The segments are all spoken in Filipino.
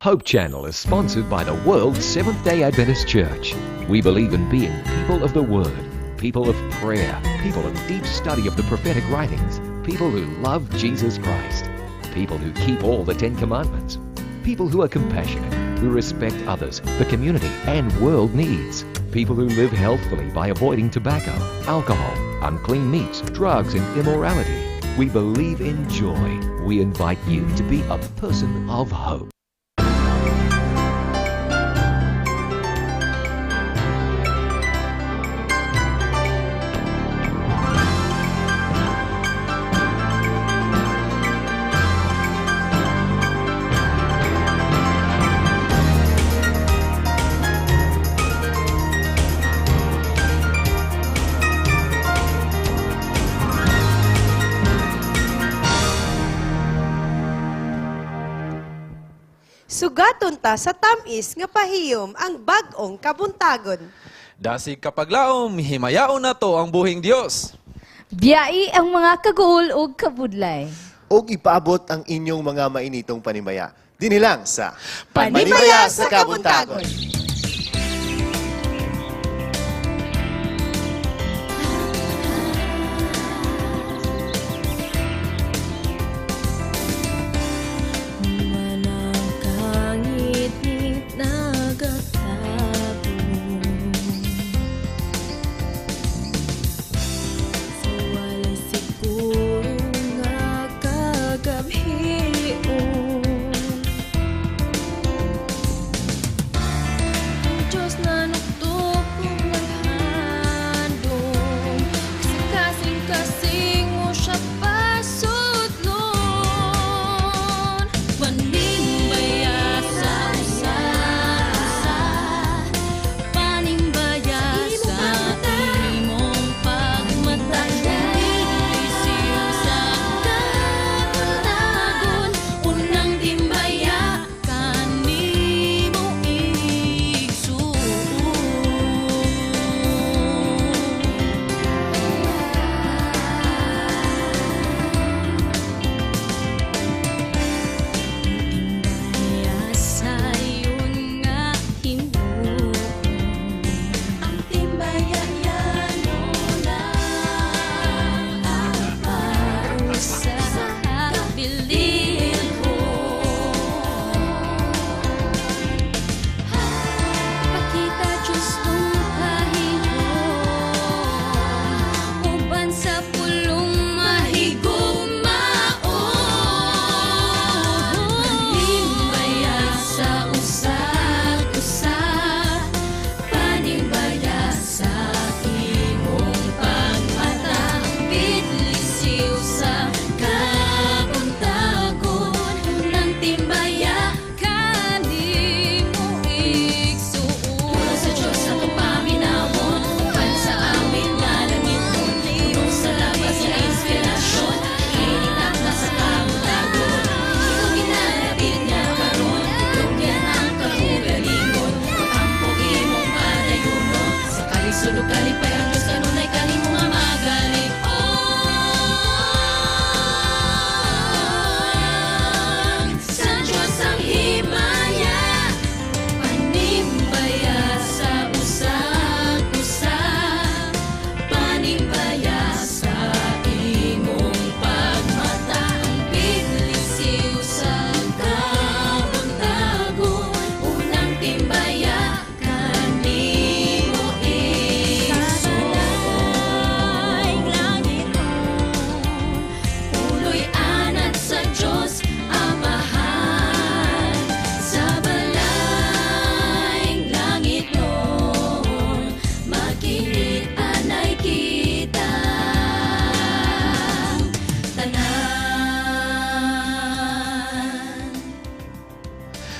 Hope Channel is sponsored by the World Seventh-day Adventist Church. We believe in being people of the Word, people of prayer, people of deep study of the prophetic writings, people who love Jesus Christ, people who keep all the 10 Commandments, people who are compassionate, who respect others, the community and world needs, people who live healthfully by avoiding tobacco, alcohol, unclean meats, drugs and immorality. We believe in joy. We invite you to be a person of hope. Sugaton ta sa tamis nga pahiyom ang bag-ong kabuntagon. Dasig kapaglaom, himayaon na to ang buhing Dios. Biyai ang mga kaguol ug kabudlay. Og ipaabot ang inyong mga mainitong panimaya. Dinilang sa Panimbaya sa Kabuntagon.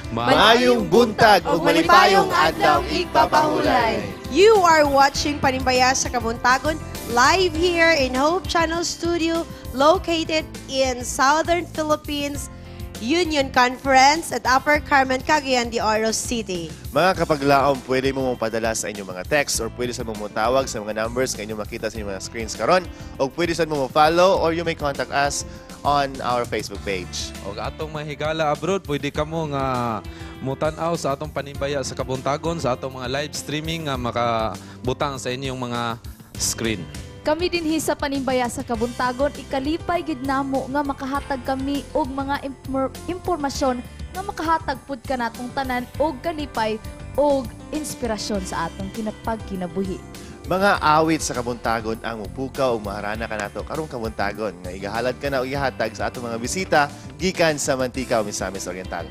Maayong buntag ug malipayong adlaw igpapahulay. You are watching Panimbaya sa Kabuntagon live here in Hope Channel Studio located in Southern Philippines Union Conference at Upper Carmen, Cagayan de Oro City. Mga kapaglaom, pwede mo padala sa inyong mga text or pwede sa mo tawag sa mga numbers na inyong makita sa inyong mga screens karon o pwede sa mo follow or you may contact us on our Facebook page. O atong mahigala abroad, pwede ka mo nga mutanaw sa atong Panimbaya sa kabuntagon sa atong mga live streaming nga makabutang sa inyong mga screen. Kami dinhi sa Panimbaya sa kabuntagon, ikalipay gid namo nga makahatag kami og mga impormasyon nga makahatag pud kanatong tanan og kalipay og inspirasyon sa atong kinabuhi. Mga awit sa kabuntagon ang mupukaw ug maharana kanato karong kabuntagon nga igahalad ka na o ihatag sa atong mga bisita gikan sa Mantika, Misamis Oriental.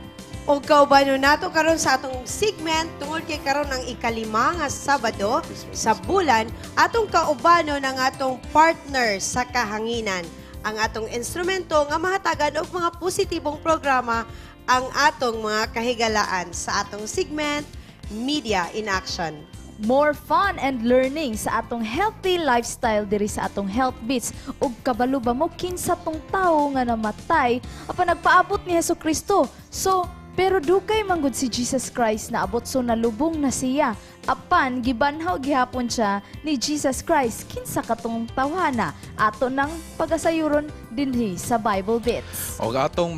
O kaubano nato karon sa atong segment tungod kay karon ang ikalima nga Sabado sa bulan, atong kaubano ng atong partner sa kahanginan. Ang atong instrumento nga mahatagan og mga positibong programa ang atong mga kahigalaan sa atong segment Media in Action. More fun and learning sa atong healthy lifestyle diri sa atong Health Beats ug kabalo ba mo kinsa tong tawo nga namatay apan nagpaabot ni Hesukristo. So pero dugay manggod si Jesus Christ na abot so nalubong na siya. Apan gibanhaw gihapon siya ni Jesus Christ kinsa katong tawhana ato nang pagasayuron dinhi sa Bible Bits. Og atong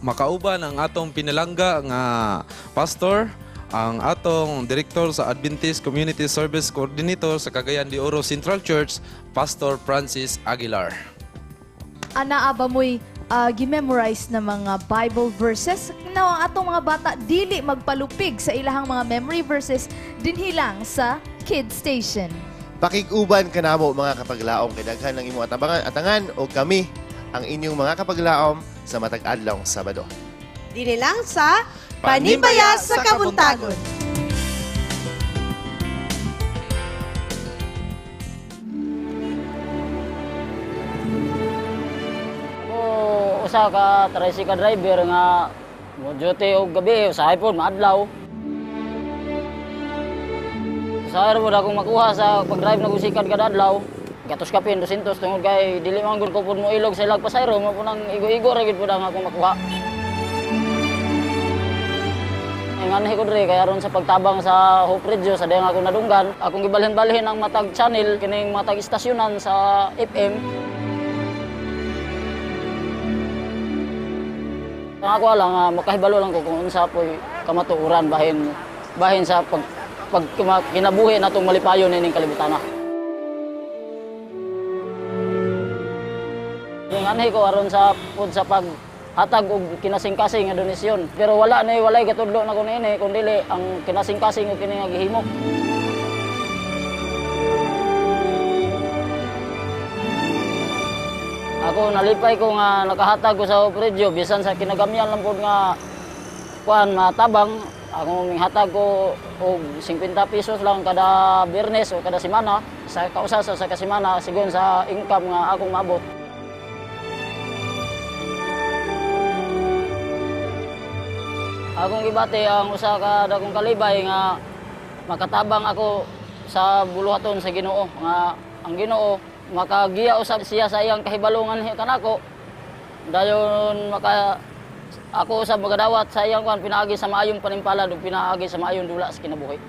makauban ang atong pinalangga nga pastor, ang atong Director sa Adventist Community Service Coordinator sa Cagayan de Oro Central Church, Pastor Francis Aguilar. Ana ba mo'y gimemorize na mga Bible verses na ang atong mga bata dili magpalupig sa ilahang mga memory verses dinhi lang sa Kid Station. Pakiguban kanamo mga kapaglaom kay daghan ng imong atangan o kami ang inyong mga kapaglaom sa matag adlawng Sabado. Dili lang sa Panimbaya sa kabuntagon. Usa ka tricycle driver nga mo duty og gabi usahay pod maadlaw. Usahay mo akong makuha sa pag-drive na gusikan kada adlaw. Gatos kapin 200 tungod kay dili man gud ko pud mo ilog sa ilag pasayro mo punang igo-igo ra gid pud ang akong makuha. Ngani ko diri kay aron sa pagtabang sa Hope Radio sa dayang akong nadunggan, akong gibalhin-balhin ang matag channel kining matag istasyonan sa FM. Ang ako lang makahibalo lang ko kung unsa poy kamatuoran bahin sa pag kinabuhi natong malipayon ining kalibutan. Ngani ko aron sa hatag og kinasing-kasing nga donasyon. Pero walay gatudlo na kun ini kun dili ang kinasing-kasing og kini nga gihimo. Ako nalipay ko nga nakahatag ko sa operadyo bisan sa kinagamyan lang pod nga kuan matabang ako minghatag ko og 50 pesos lang kada Biyernes o kada semana sa kausasa sa kasemana sigon sa income nga akong maabot. Akong gibati ang usa ka dagong kalibay nga makatabang ako sa buluhaton sa Ginoo nga ang Ginoo makagiya usab siya sa iyang kahibalongan kanako dayon ako usab magadawat sa iyang kuan pinaagi sa maayong panimpalad ug pinaagi sa maayong dula sa kinabuhi.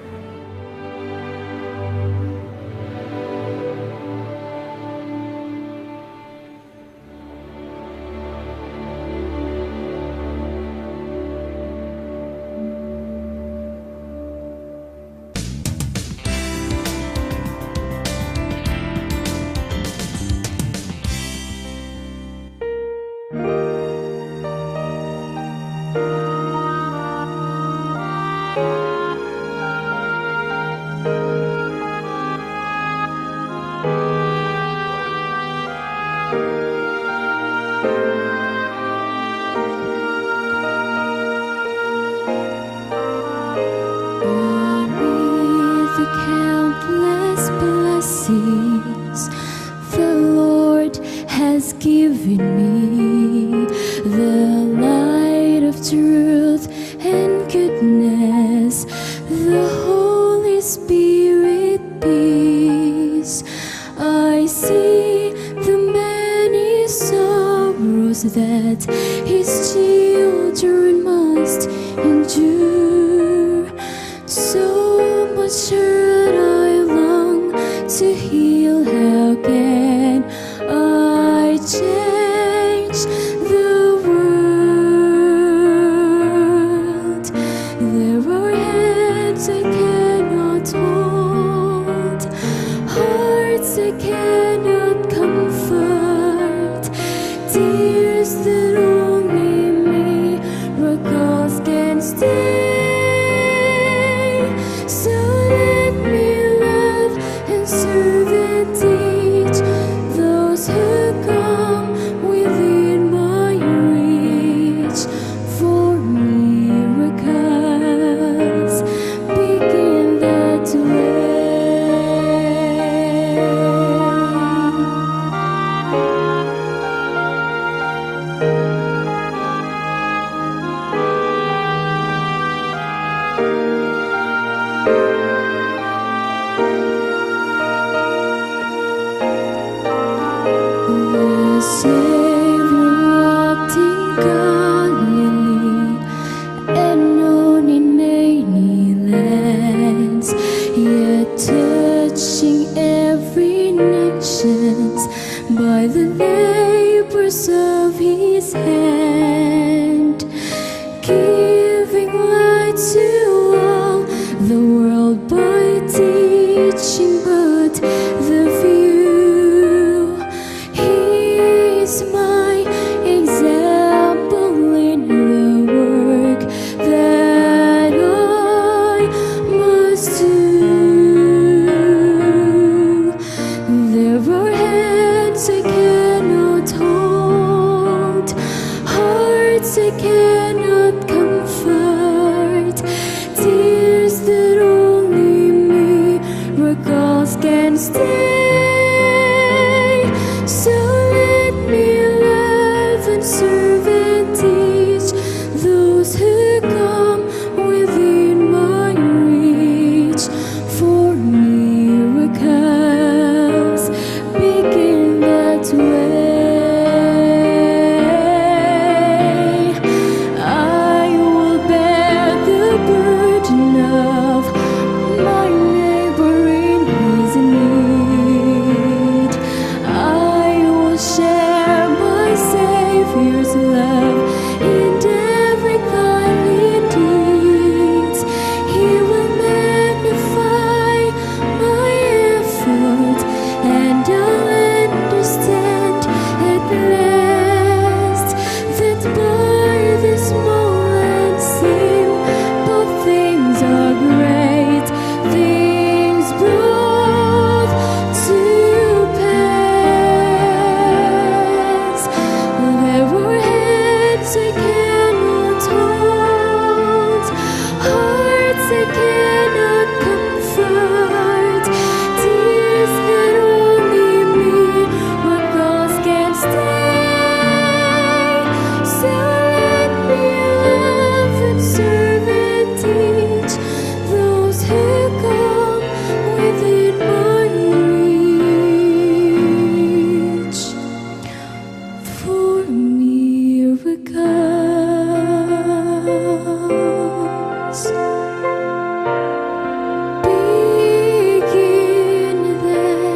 Given me the light of truth and goodness, the Holy Spirit peace. I see the many sorrows that His children must endure. So much hurt I long to heal. How can I change the world? by the labors of his hand, giving light to all the world by teaching but the few. He is my example in the work that I must do. There are hands I cannot hold, hearts I cannot comfort, tears that only miracles can stay. So let me love and serve and teach those who come within my reach. For miracles begin that way. I will bear the burden of my neighbor in his need. I will share my Savior's love in every kindly deeds. He will magnify my effort, and I'll understand at last that by this moment simple things are great things brought to pass. There were hands I cannot hold, hearts I cannot comfort, tears that only miracles can stay. So let me love and serve and teach those who come within my reach. For miracles begin that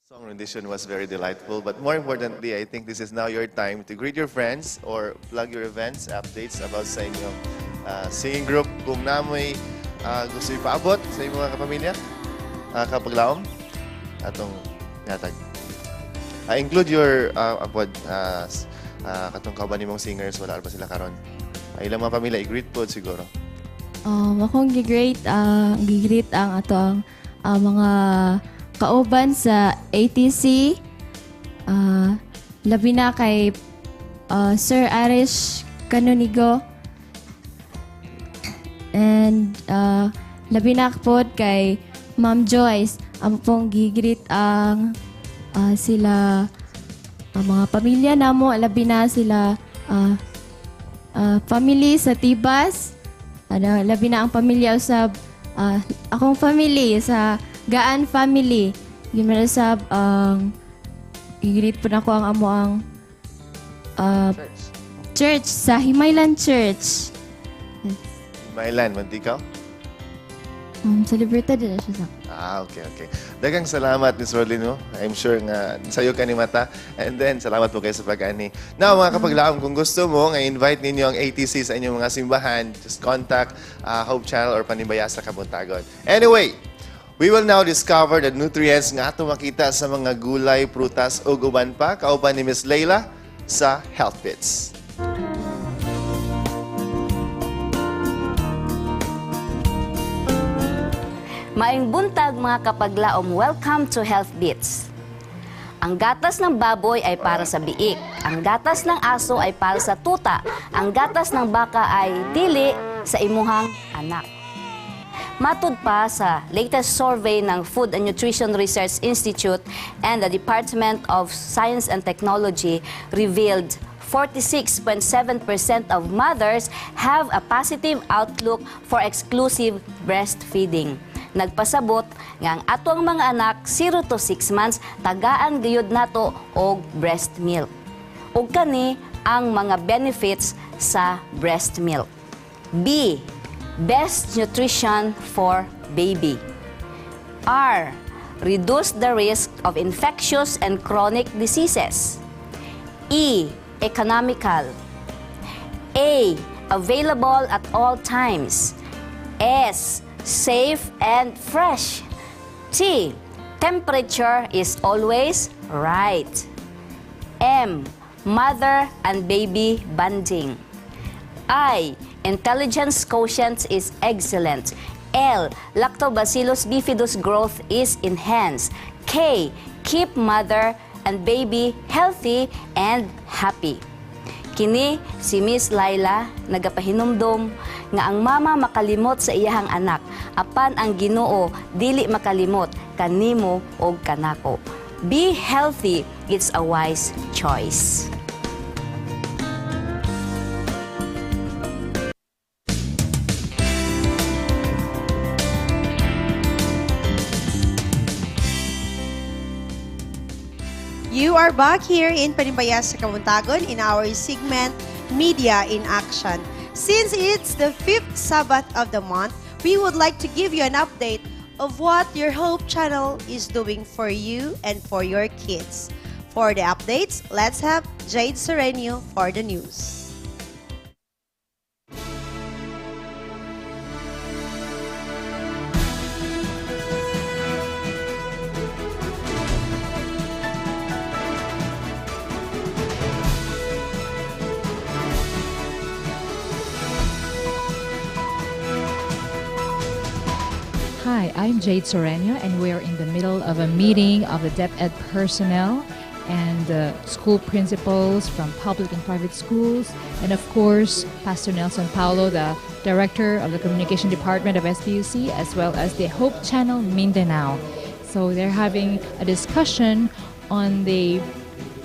Song rendition was very delightful, but more importantly, I think this is now your time to greet your friends or plug your events, updates about sa inyong singing group. Kung namoy gusto ipaabot sa inyong mga kapamilya, kapaglaom, atong yatag. Include your katong kauban nimong singers, wala pa sila karon. Ilang mga pamilya, i-greet po siguro. Akong gigreet ang ato ang mga kauban sa ATC, labi na kay Sir Arish Canonigo, and labi na po kay Ma'am Joyce. Ang pong gigreet ang sila mga pamilya namo, labi na sila family sa Tibas, labi na ang pamilya sa akong family sa Gaan family. Gimana sab i-greet po na ko ang amo ang church sa Himaylan Church. Mailan, Mantikaw? Sa Libertad din na siya sa. Okay. Dagang salamat, Ms. Rodlin. I'm sure nga sa'yo ka ni Mata. And then, salamat po kayo sa pag-ani. Now, mga kapaglaom, kung gusto mo, invite ninyo ang ATC sa inyong mga simbahan. Just contact Hope Channel or Panimbaya sa Kabuntagon. Anyway, we will now discover the nutrients nga ato makita sa mga gulay, prutas o uban pa. Kauban ni Ms. Leila sa Health Bits. Maayong buntag mga kapaglaom, welcome to Health Bits. Ang gatas ng baboy ay para sa biik. Ang gatas ng aso ay para sa tuta. Ang gatas ng baka ay dili sa imuhang anak. Matud pa sa latest survey ng Food and Nutrition Research Institute and the Department of Science and Technology revealed 46.7% of mothers have a positive outlook for exclusive breastfeeding. Nagpasabot nga ang atong mga anak 0 to 6 months tagaan gayud nato og breast milk. Ug kani ang mga benefits sa breast milk. B. Best nutrition for baby. R. Reduce the risk of infectious and chronic diseases. E. Economical. A. Available at all times. S. Safe and fresh. T. Temperature is always right. M. Mother and baby bonding. I. Intelligence quotient is excellent. L. Lactobacillus bifidus growth is enhanced. K. Keep mother and baby healthy and happy. Kini si Miss Laila nagapahinumdom nga ang mama makalimot sa iyahang anak apan ang Ginoo dili makalimot kanimo og kanako. Be healthy, it's a wise choice. You are back here in Panimbaya sa Kamuntagon in our segment, Media in Action. Since it's the 5th Sabbath of the month, we would like to give you an update of what your Hope Channel is doing for you and for your kids. For the updates, let's have Jade Sereno for the news. Hi, I'm Jade Sereno, and we're in the middle of a meeting of the DepEd personnel and school principals from public and private schools, and of course, Pastor Nelson Paulo, the director of the communication department of SPUC, as well as the Hope Channel Mindanao. So they're having a discussion on the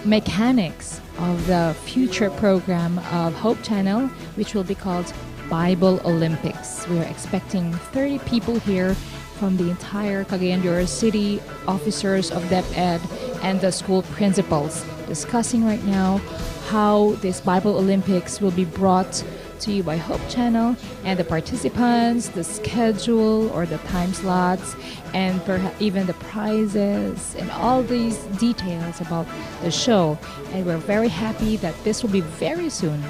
mechanics of the future program of Hope Channel, which will be called Bible Olympics. We are expecting 30 people here from the entire Cagayan de Oro City, officers of DepEd, and the school principals, discussing right now how this Bible Olympics will be brought to you by Hope Channel, and the participants, the schedule or the time slots, and even the prizes, and all these details about the show. And we're very happy that this will be very soon.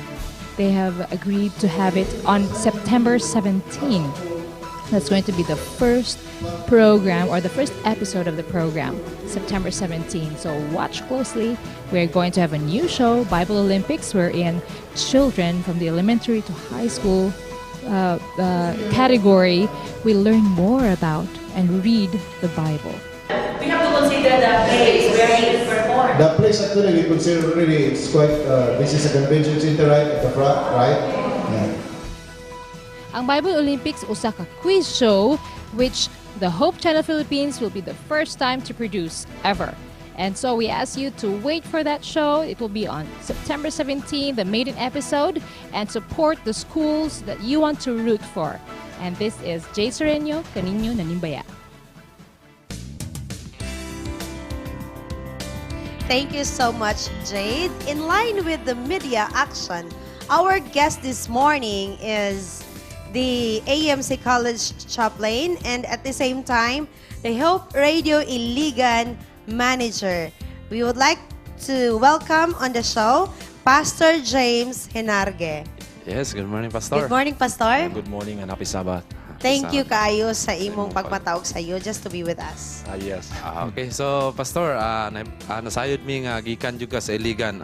They have agreed to have it on September 17. That's going to be the first program or the first episode of the program, September 17. So watch closely. We're going to have a new show, Bible Olympics, wherein children from the elementary to high school category will learn more about and read the Bible. We have to consider the place where he performed. The place actually we consider really it's quite. This is a convention center right at the front, right? Yeah. Ang Bible Olympics usa ka quiz show which the Hope Channel Philippines will be the first time to produce ever. And so we ask you to wait for that show. It will be on September 17, the maiden episode, and support the schools that you want to root for. And this is Jade Sereno, kaninyo Panimbaya. Thank you so much, Jade. In line with the media action, our guest this morning is the AMC College chaplain and at the same time, the Hope Radio Iligan manager. We would like to welcome on the show, Pastor James Henarge. Yes, good morning, Pastor. Good morning, Pastor. Good morning and happy Sabbath. Thank you kaayo sa imong pagmatawag sa iyo just to be with us. Yes. Okay, so Pastor, nasayod mi nga gikan jud ka sa Iligan.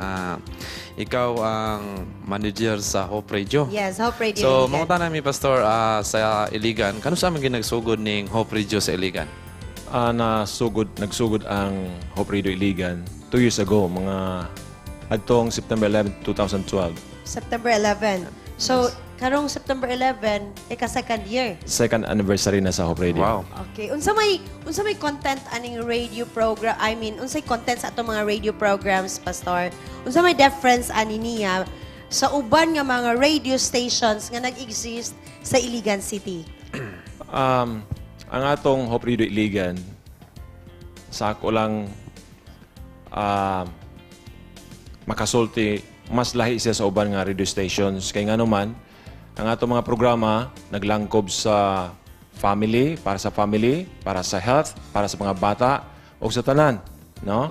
Ikaw ang manager sa Hope Radio. Yes, Hope Radio So, Iligan. mangutan namin, Pastor, sa Iligan. Kano sa aming ginagsugod ning Hope Radio sa Iligan? Nagsugod ang Hope Radio Iligan 2 years ago, mga adtong September 11, 2012. September 11. So, karong September 11, second year. Second anniversary na sa Hope Radio. Wow. Okay. Unsa may content aning radio program? I mean, unsay content sa atong mga radio programs, Pastor? Unsa may difference ani niya sa uban nga mga radio stations nga nag-exist sa Iligan City? Ang atong Hope Radio Iligan, sa ako lang makasulti, mas lahi siya sa uban nga radio stations. Kaya nga naman, ang atong mga programa naglangkob sa family, para sa health, para sa mga bata, o sa tanan. No?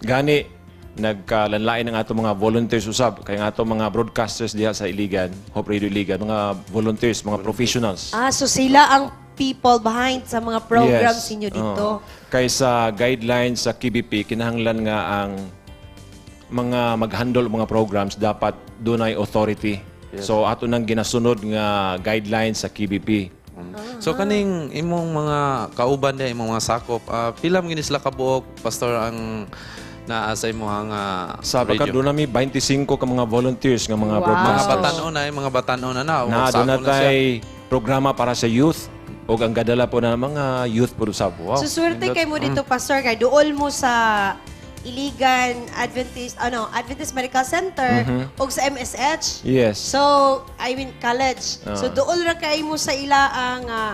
Gani, nagkalanlain ang atong mga volunteers usab. Kaya nga atong mga broadcasters diha sa Iligan, Hope Radio Iligan, mga volunteers, mga professionals. So sila ang people behind sa mga programs ninyo dito. Kaysa guidelines sa KBP, kinahanglan nga ang mga mag-handle mga programs dapat dunay authority. So ato nang ginasunod nga guidelines sa KBP. So kaning imong mga kauban niya, imong mga sakop, pila man gini sila kabuok, Pastor, ang naa sa imong Sa pagkat radio? doon nami 25 ka mga volunteers nga mga Mga broadcasters. batanon na, mga batanon na. Na doon na tay programa para sa youth o ang gadala po na mga youth po sa wow. So swerte kay mo dito, Pastor, kay duol mo sa Iligan Adventist Medical Center o sa MSH. Yes. So, I mean, college. So, dool ra kay mo sa ila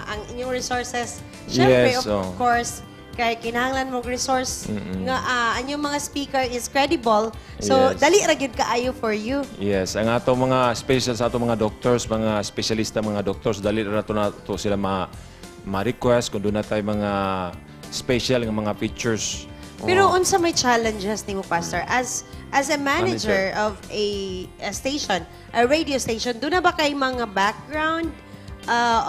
ang inyong resources. Siyempre, Yes, of course, kay kinahanglan mo resource nga anyong mga speaker is credible. So, Yes. dali ra gyud kaayo for you. Yes, ang ato mga special sa ato mga doctors, mga specialista mga doctors, dali ra to na to sila ma-request kung doon na tayo mga special nga mga features. Pero unsa may challenges nimo, Pastor, as a manager of a station, a radio station, doon na ba kay mga background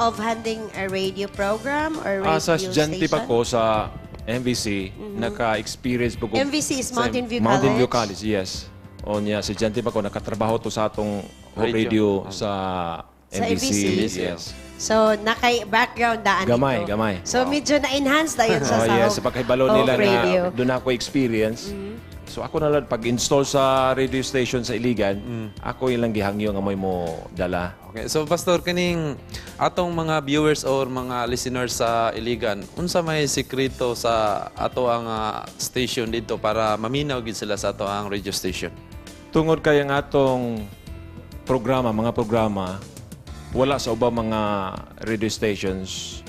of handling a radio program or radio Sa station? estudyante pa ko sa MVC, naka-experience po ko. MVC is Mountain View Mountain View College? College, yes. O niya, si estudyante pa ko, nakatrabaho to sa atong Hope Radio sa Sa MVC. MVC. Yes. So, nakay-background daan Gamay, dito. gamay. So, medyo na-enhance na yun sa Yes, sa pagkahibalo nila radio. na doon ako experience. So ako na lang, pag-install sa radio station sa Iligan, ako ilang gihangyo nga mo'y mo dala. Okay, so Pastor, kaning atong mga viewers or mga listeners sa Iligan, unsa may sikreto sa ato ang station dito para maminaw gid sila sa ato ang radio station? Tungod kay ang atong mga programa, wala sa ubang mga radio stations.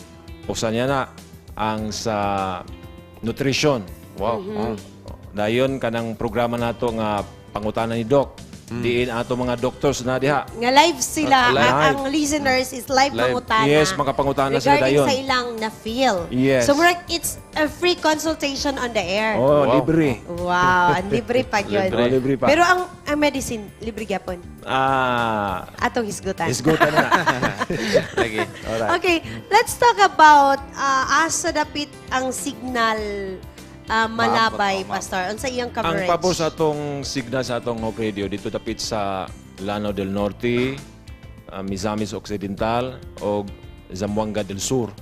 Usa niya na ang sa nutrition. Wow. Dayon kanang programa nato nga pangutanan ni Doc. Diin ato mga doctors na diha. Nga live sila, Live. ang listeners is live pangutana. Yes, makapangutana sila dayon. Regarding sa ilang na-feel. Yes. So, murag, it's a free consultation on the air. Oh, libre. Wow, ang libre pa yun. Libre pa. Pero ang medicine, libre gyapon. Atong hisgutan. Isgutan na. Lagi. Alright. Okay, let's talk about asa dapit ang signal malabay, Pastor. Unsa iyang coverage? Ang pabor sa atong signal sa atong Hope Radio dito tapit sa Lanao del Norte, Misamis Occidental o Zamboanga del Sur.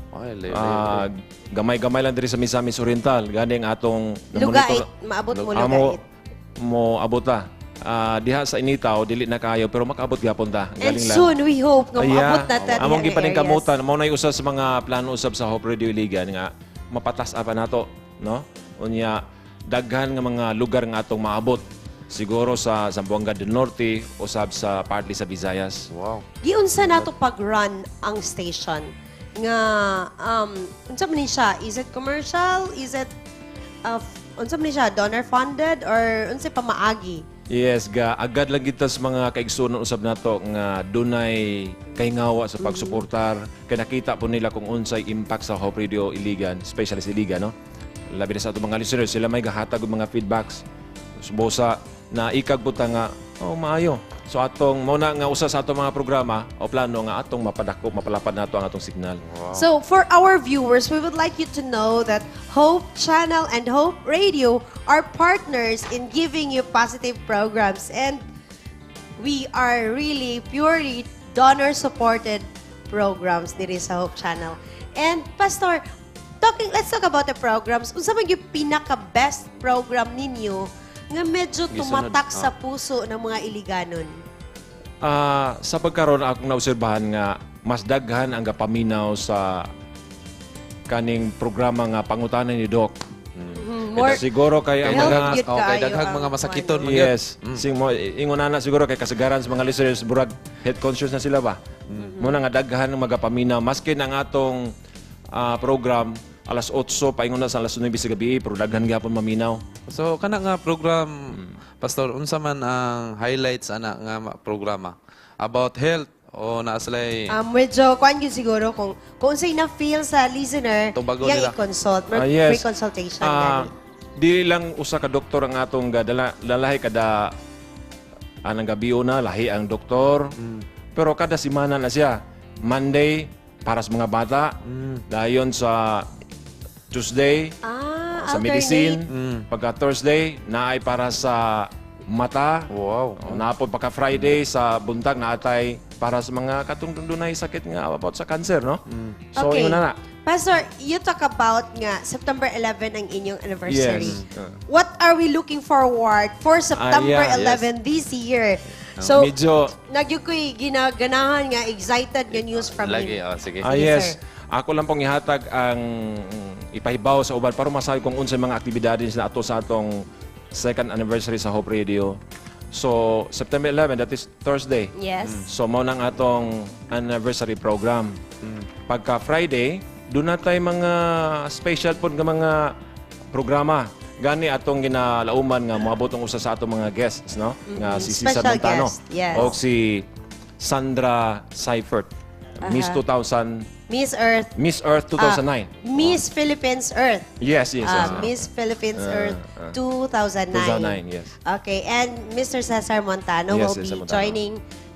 Gamay-gamay lang diri sa Misamis Oriental. Gani ang atong Lugait, maabot mo Lugait. Mo abota. Diha sa Initaw dili na kayo pero makaabot gyapon ta. And Galing lang. soon, we hope nga maabot na ta Among diha nga gipaningkamutan, mao nay usa sa mga plano usab sa Hope Radio Iligan nga mapatas pa nato, no? Unya daghan nga mga lugar nga atong maabot. Siguro sa Zamboanga del Norte o sa partly sa Visayas. Wow. Giunsa nato pag-run ang station nga unsa man ni siya? Is it commercial? Is it unsa man ni siya? Donor funded or unsa pa maagi? Yes, agad lang kita sa mga kaigsunon usab nato nga dunay kahingawa sa pagsuportar. Kaya nakita po nila kung unsay impact sa Hope Radio Iligan, especially sa Iligan, no? Labi na sa atong mga listeners, sila may gahatag og mga feedbacks. Subosa na ikagbuta nga, maayo. So atong muna nga usa sa atong mga programa o plano nga atong mapadako, mapalapad nato ang atong signal. So for our viewers, we would like you to know that Hope Channel and Hope Radio are partners in giving you positive programs, and we are really purely donor-supported programs diri sa Hope Channel. And Pastor, let's talk about the programs. Unsa man yung pinaka-best program ninyo nga medyo tumatak sa puso ng mga Iliganon? Sa pagkaroon akong naobserbahan nga mas daghan ang gapaminaw sa kaning programa nga pangutanan ni Doc. More Siguro kay ang health mga yun kay kaayo daghang ang mga masakiton kuwan. yes, sing mo ingon na siguro kay kasagaran sa mga listeners burag health conscious na sila ba. Muna nga daghan ng magapaminaw maski ang atong program alas 8 paingon na sa alas 9 sa gabi pero daghan gyapon maminaw. So kana nga program Pastor unsa man ang highlights ana nga programa about health o naaslay Medyo, kuan yun siguro, kung sa'yo na-feel sa listener, Tubago yung nila. i-consult, Yes. free consultation. gani. Di lang usa ka doktor ang atong lalahi kada anang gabi na lahi ang doktor. Pero kada semana na siya. Monday para sa mga bata. Dayon sa Tuesday sa medicine. Pagka Thursday naay para sa mata. wow. Napod pagka Friday sa buntag naatay para sa mga katungdunay sakit nga about sa cancer, no? So Okay. yun na. Pastor, you talk about nga, September 11 ang inyong anniversary. Yes. What are we looking forward for September yeah, 11 this year? So, Medyo nagyo ko'y ginaganahan nga, excited nga news from Lagi him. sige. Sige, yes. sir. Ako lang pong ihatag ang ipahibaw sa uban para masabi kung unsay mga aktibidades na ato sa atong second anniversary sa Hope Radio. So, September 11, that is Thursday. Yes. So, mao nang atong anniversary program. Pagka Friday, doon na tayo mga special po nga mga programa. Gani atong ginalauman nga moabot ang usa sa atong mga guests, no? Nga si Cesar Special Montano. guest, yes. O si Sandra Seifert. Miss 2000, Miss Earth. Miss Earth 2009. Miss Philippines Earth. Yes, yes. yes. Miss Philippines Earth 2009. 2009, yes. Okay, and Mr. Cesar Montano Yes, will be Cesar Montano. joining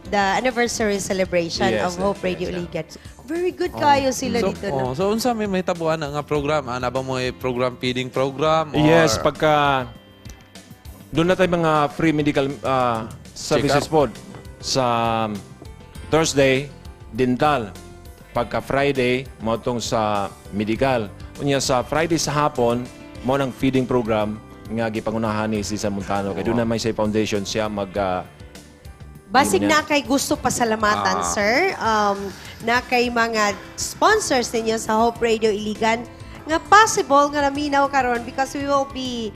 the anniversary celebration Yes, of Hope yes, Radio yes, Iligan. Very good kayo sila dito. No? So unsa may tabuan nga program? Ana ba mo program feeding program? Or Yes, pagka doon na tayo mga free medical services po sa Thursday, dental. Pagka Friday, mo tong sa medical. Unya sa Friday sa hapon, mo nang feeding program nga gipangunahan ni Cesar Montano. Kaya doon na may say foundation siya mag Basig Yun na kay gusto pasalamatan, sir. Na kay mga sponsors ninyo sa Hope Radio Iligan nga possible nga naminaw karon because we will be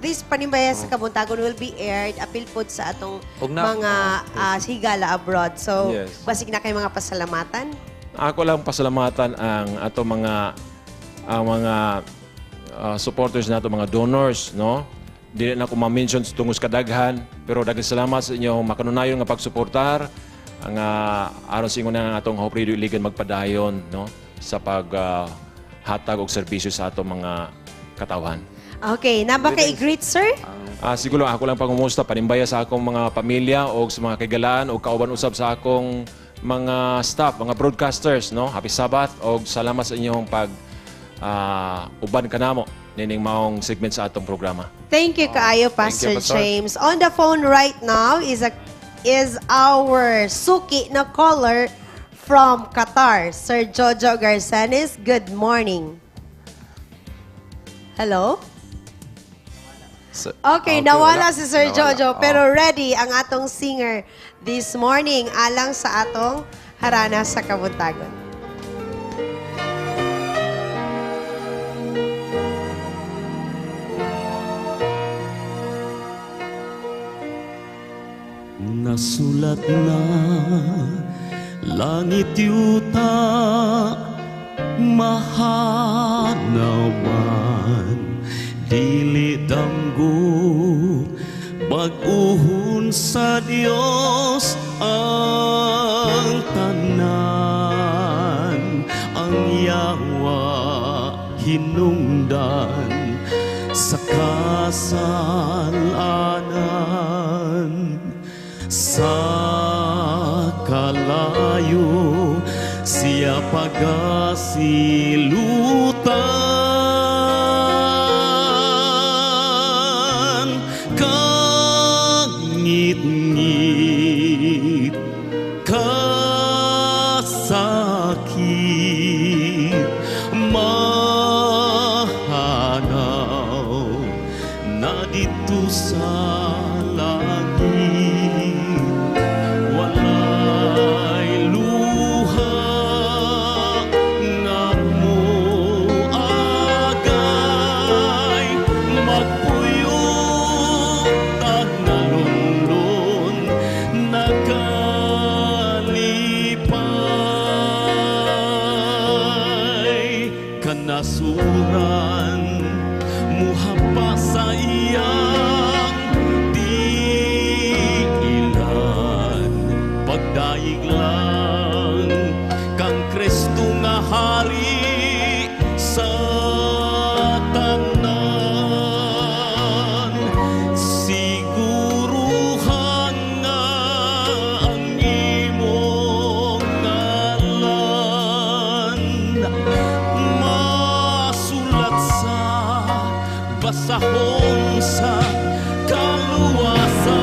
this Panimbaya sa Kabuntagon will be aired apil pod sa atong mga higala abroad. So Yes. basig na kay mga pasalamatan. Ako lang pasalamatan ang ato mga supporters nato, mga donors, no? Dili na ko ma-mention tungos kadaghan, pero daghang salamat sa inyo makanunayon nga pagsuportar ang aron sa ingon na atong Hope Radio Iligan magpadayon, no? Sa pag hatag og serbisyo sa atong mga katawan. Okay, na ba kay greet, sir? Siguro ako lang pangumusta, panimbaya sa akong mga pamilya o sa mga kaigalaan o kauban usab sa akong mga staff, mga broadcasters, no? Happy Sabbath o salamat sa inyong pag uban kanamo nining maong segment sa atong programa. Thank you kaayo, Pastor Pastor. James. On the phone right now is our suki na caller from Qatar, Sir Jojo Garzanes. Good morning. Hello? Okay, nawala si Sir Jojo, pero ready ang atong singer this morning alang sa atong harana sa Kabuntagon. Nasulat na langit yuta mahanawan dili damgo bag-uhon sa Dios ang tanan ang yawa hinungdan sa kasalanan sa kalayo siya pagasilutan kangit-ngit kasakit mahanaw na dito sa langit kanasuran muhapa sa iyang tiilan pagdaig lang kang Kristo nga hari sa tanan siguruhan nga ang imong ngalan masulat sa basahon sa kaluwasan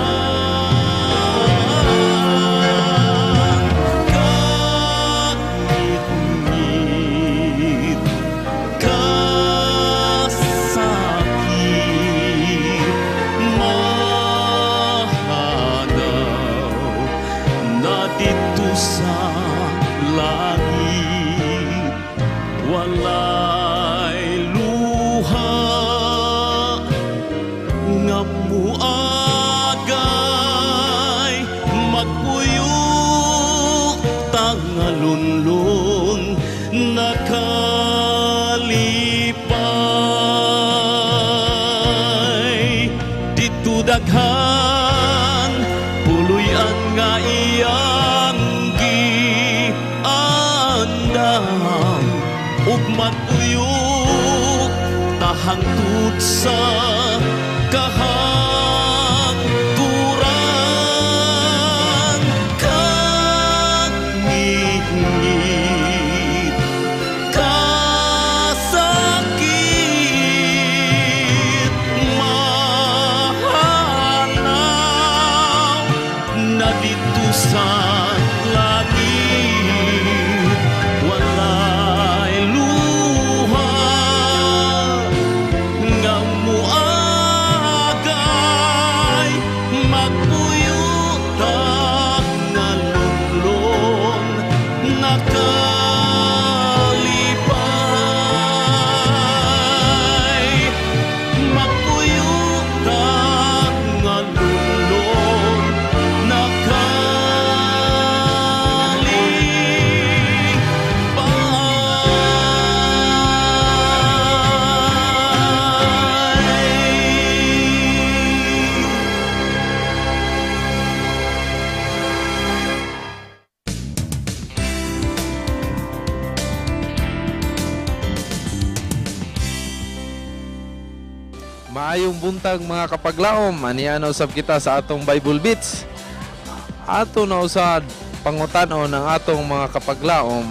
kangit-ngit kasakit mahanaw na dito sa langit walay luha nga muagay magpuyok tangalunlon nakalipay dito daghan puluyan nga iyang giandam ug magpuyok tahangtod sa kahangturan kangit-ngit kasakit mahanaw na dito sa langit walay luha nga muagay magpuyutak na lunglong nakalipay magpuyutak nga lunglong Maayong buntag mga kapaglaom, aniano usab kita sa atong Bible Beats. Ato na usad pangutano ng atong mga kapaglaom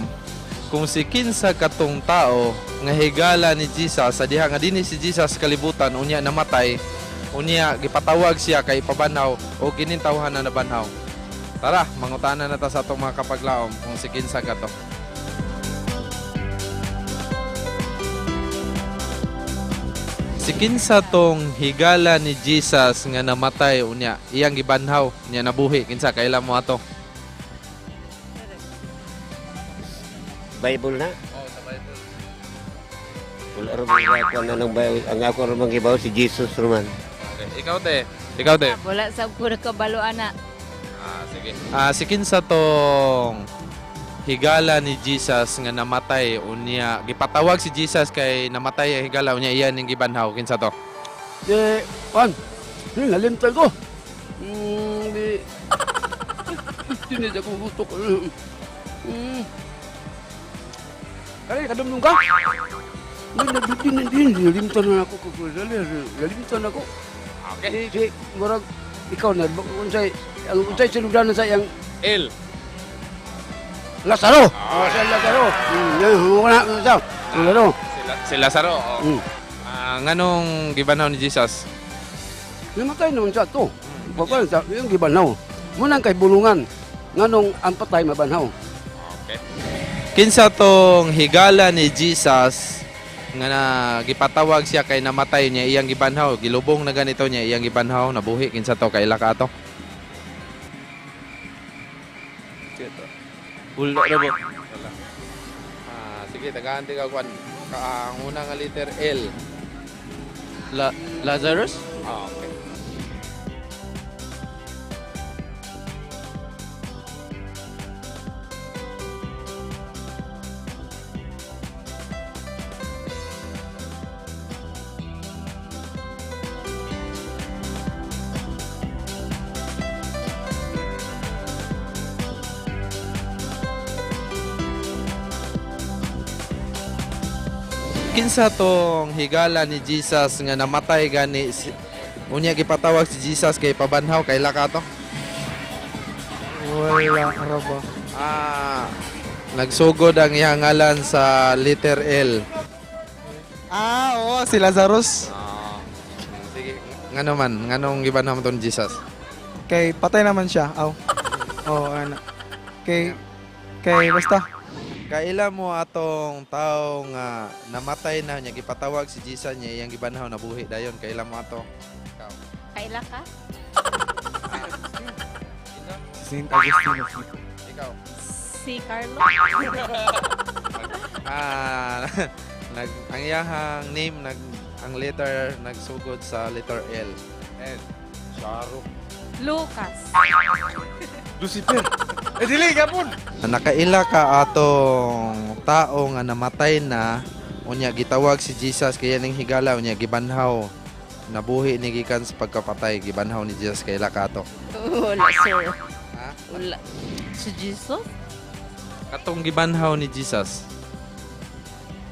kung si kinsa katong tao nga higala ni Jesus sa diha nga dinhi si Jesus kalibutan unya namatay, unya gipatawag siya kay pabanaw o kinintawhan na nabanhaw. Tara, mangutana na ta sa atong mga kapaglaom kung si kinsa kato. Si kinsa tong higala ni Jesus nga namatay unya iyang gibanhaw nya nabuhi kinsa kaila mo ato? Bible na. Oh, sa Bible. Wala rin mga ako na ng Bible. Ang ako rin manggibaw si Jesus Roman. Okay. Ikaw te. Ikaw te. Wala sa ko kabalo ana. Sige. Si kinsa tong higala ni Jesus nga namatay unya gipatawag si Jesus kay namatay higala unya iyan ning gibanhaw kinsa to? Nalimtan ko. Tinid ako gusto ko. Kaya kadamdum ka? Nalimtan na ako. Nalimtan ako. Okay. Si, murag, ikaw na, unsay sinudanan sa iyang El. Lazaro. Si Lazaro. Lazaro. Si Lazaro. Oh. Nganong gibanhaw ni Jesus? Namatay naman siya to. Pagkain sa yung gibanhaw. Munang kay bulungan. Nganong ang patay mabanhaw. Okay. Kinsa tong higala ni Jesus nga na gipatawag siya kay namatay niya iyang gibanhaw, gilubong na ganito niya iyang gibanhaw, nabuhi kinsa to kaila ka ato? Ulo ra ba? Sige, tagahanti ka kwan. Ang una nga letter L. Lazarus? Okay. Kinsa tong higala ni Jesus nga namatay gani unya gipatawag si Jesus kay pabanhaw kay laka to? Wala ra ba? Nagsugod ang iyang ngalan sa letter L. Oo, si Lazarus. Sige, ngano man, nganong gibanhaw mo ton Jesus? Kay patay naman siya. Aw. Oo, ana. Kay basta. Kaila mo atong tao nga namatay na niya gipatawag si Jesus niya iyang gibanhaw na buhi dayon kaila mo ato. Ikaw. Kaila ka? Saint Augustine of Hippo. Ikaw. Si Carlo. Ang iyahang name ang letter nagsugod sa letter L. And Charo. Lucas. Lucifer. Dili gapon. Nakaila ka atong tao nga namatay na unya gitawag si Jesus kaya ning higala unya gibanhaw nabuhi ni gikan sa pagkapatay gibanhaw ni Jesus kay ka ato. Wala, sir. Ha? Wala. Si Jesus? Katong gibanhaw ni Jesus.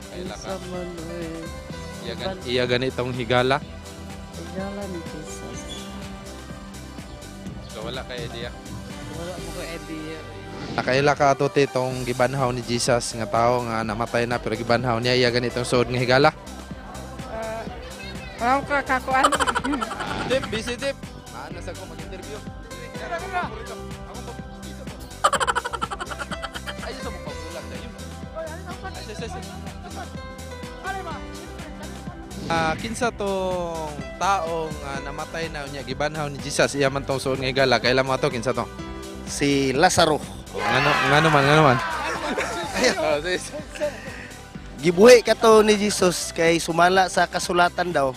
Kaila ka. Iya ganitong higala. Higala ni Jesus. So wala kay idea. Wala mo ko idea. Nakaila ka ato tong gibanhaw ni Jesus nga tao nga namatay na pero gibanhaw niya iya ganitong suod nga higala. Wow, kakakuan. Dip, busy dip. Maana sa ko mag-interview. Ayos sa mong pagbulag na yun. Kinsa tong taong namatay na unya gibanhaw ni Jesus iya man tong suod nga higala kaila mo ato kinsa to? Si Lazaro. Ngano man. Gibuhi ka to ni Jesus kay sumala sa kasulatan daw.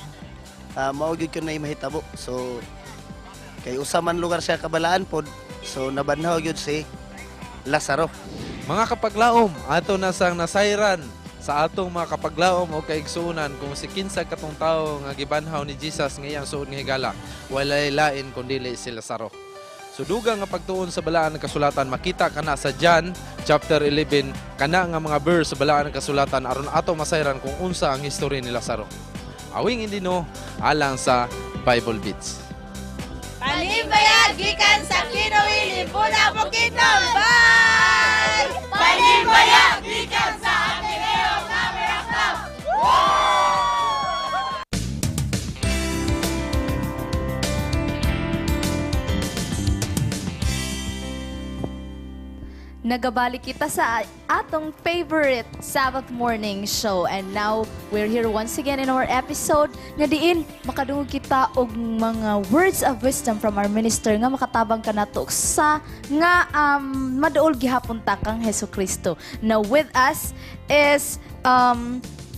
Mao gyud ko na mahitabo. So kay usa man lugar siya kabalaan pod. So nabanhaw gyud si Lazaro. Mga kapaglaom, ato na sang nasayran sa atong mga kapaglaom o kaigsuunan kung si kinsa katong tawo nga gibanhaw ni Jesus nga iyang suod nga higala, walay lain kundi si Lazaro. So dugang nga pagtuon sa balaan ng kasulatan, makita kana sa John chapter 11 kana nga mga verse sa balaan ng kasulatan aron ato masayran kung unsa ang history ni Lazaro. Awing indino alang sa Bible Beats. Panimbaya gikan sa Kinoy Libuna Bukidnon. Bye! Panimbaya gikan sa Ateneo Camera Club. Nagabalik kita sa atong favorite Sabbath morning show. And now, we're here once again in our episode nga diin makadungog kita og mga words of wisdom from our minister nga makatabang ka nato sa nga maduol gihapon ta kang Hesukristo. Now with us is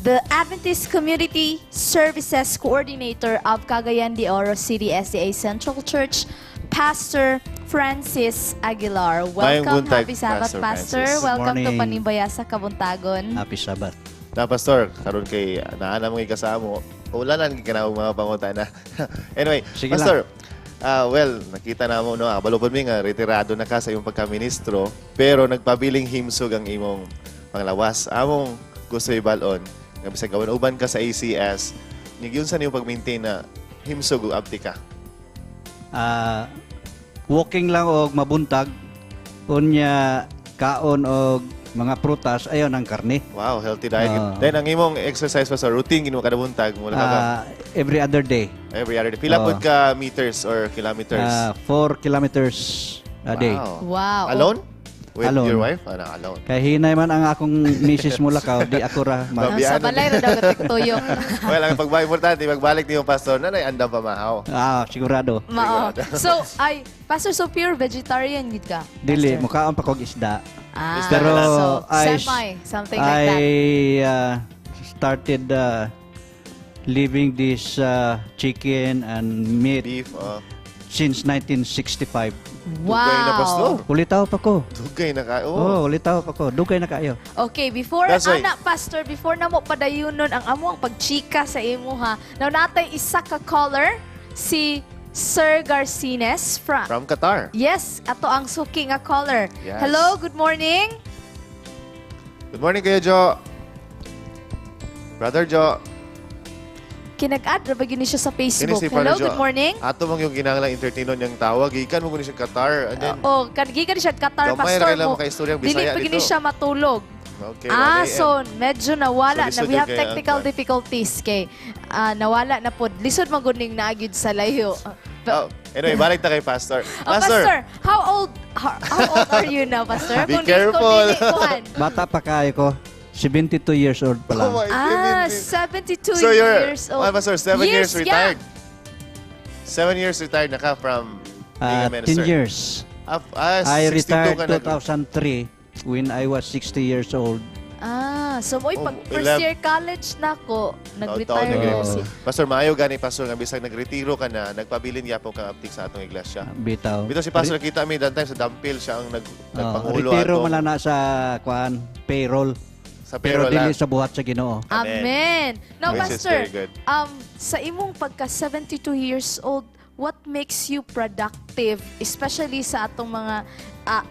the Adventist Community Services Coordinator of Cagayan de Oro City SDA Central Church, Pastor Francis Aguilar. Welcome, happy Sabbath, Pastor. Welcome to Panimbaya sa Kabuntagon. Happy Sabbath. Na, Pastor, karon kay naana mo kasama. Ulanan gikanawong mga pangutana. Anyway, Sige Pastor, well, nakita na mo, no, balupod mi nga, retirado na ka sa iyong pagka-ministro, pero nagpabiling himsog ang imong panglawas. Among gusto ibalon, nga bisag gawin uban ka sa ACS, nagyun sa niyo pag-maintain na himsog o abdi ka? Walking lang og mabuntag, unya kaon og mga prutas, ayon ang karne. Wow, healthy diet. Then ang imong exercise pa sa routine gino kada buntag mula ka every other day. Every other day. Pila pod ka meters or kilometers? 4 kilometers a day. Wow. Alone? With Alone. your wife? Alone. Kay hinay man ang akong misis mo lakaw, di ako ra. Sa balay ra daw katiktoyo. Well, ang importante, pagbalik niyo, Pastor, nanay andam pamahaw. Sigurado. Mao. So, Pastor, so pure vegetarian gid ka? Dili, mukhaon pa kog isda. Pero so, I something like that. Started living this chicken and meat beef since 1965. Wow. Dugay na, Pastor. Ulitaw pa ko. Dugay na kayo. Ulitaw pa ko. Dugay na kayo. Okay, before That's right. Pastor, before na mo padayunon ang amuang pagchika sa imo ha. Now natay isa ka caller, si Sir Garcines from Qatar. Yes, ato ang suki nga caller. Yes. Hello, good morning. Good morning kayo, Jo. Brother Jo. Kinag-add ra ba gini siya sa Facebook? Kini si Hello, Brother Jo. good morning. Ato mang yung kinahanglang entertainon niyang tawag. Ikan mo guni siya Qatar. And then, Gikan siya Qatar, gamay pastor ra kailan mo. makaistorya ang Dili Bisaya pa gini dito. siya matulog. Okay, So medyo nawala So, na. lisod We yun have kay technical Antoine. difficulties kay nawala na po. Lisod maguning naagid sa layo. Anyway, balik na kay Pastor. Pastor, how old are you now, Pastor? Be Kung di- kung careful. dili, kuhan. Bata pa kayo ko. 72 years old pa lang. 72 So years old. Pastor, 7 years yeah. retired. 7 years retired na ka from being a 10 minister. years. I 62 retired ka na. 2003 when I was 60 years old. So mo'y pag first 11. year college na ako, nag-retire Taon na si. Pastor, maayo gani Pastor nga bisag nagretiro ka na, nagpabilin yapon kang aptik sa atong iglesia. Bitaw. Bitaw si Pastor nakita mi that time sa Dampil siya ang nagpangulo Retiro ato. man lang na sa payroll. Sa Pero payroll dili lang. sa buhat sa Ginoo. Amen. Now, Which is Pastor, very good. sa imong pagka 72 years old, what makes you productive, especially sa atong mga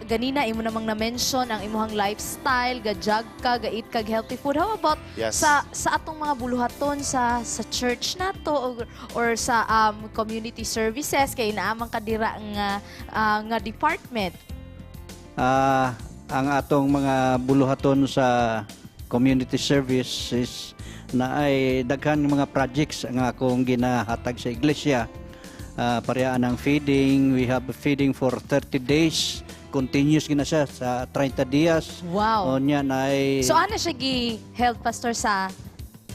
ganina imo namang na-mention ang imong lifestyle, gajag ka, gait kag healthy food. How about Yes. sa atong mga buluhaton sa church nato or sa community services kay naamang kadira nga department? Ang atong mga buluhaton sa community services na ay daghan ng mga projects nga akong ginahatag sa iglesia. Parehas ng feeding, we have feeding for 30 days. Continuous gina siya sa 30 dias. Wow. O niyan ay So ano siya gi-health pastor sa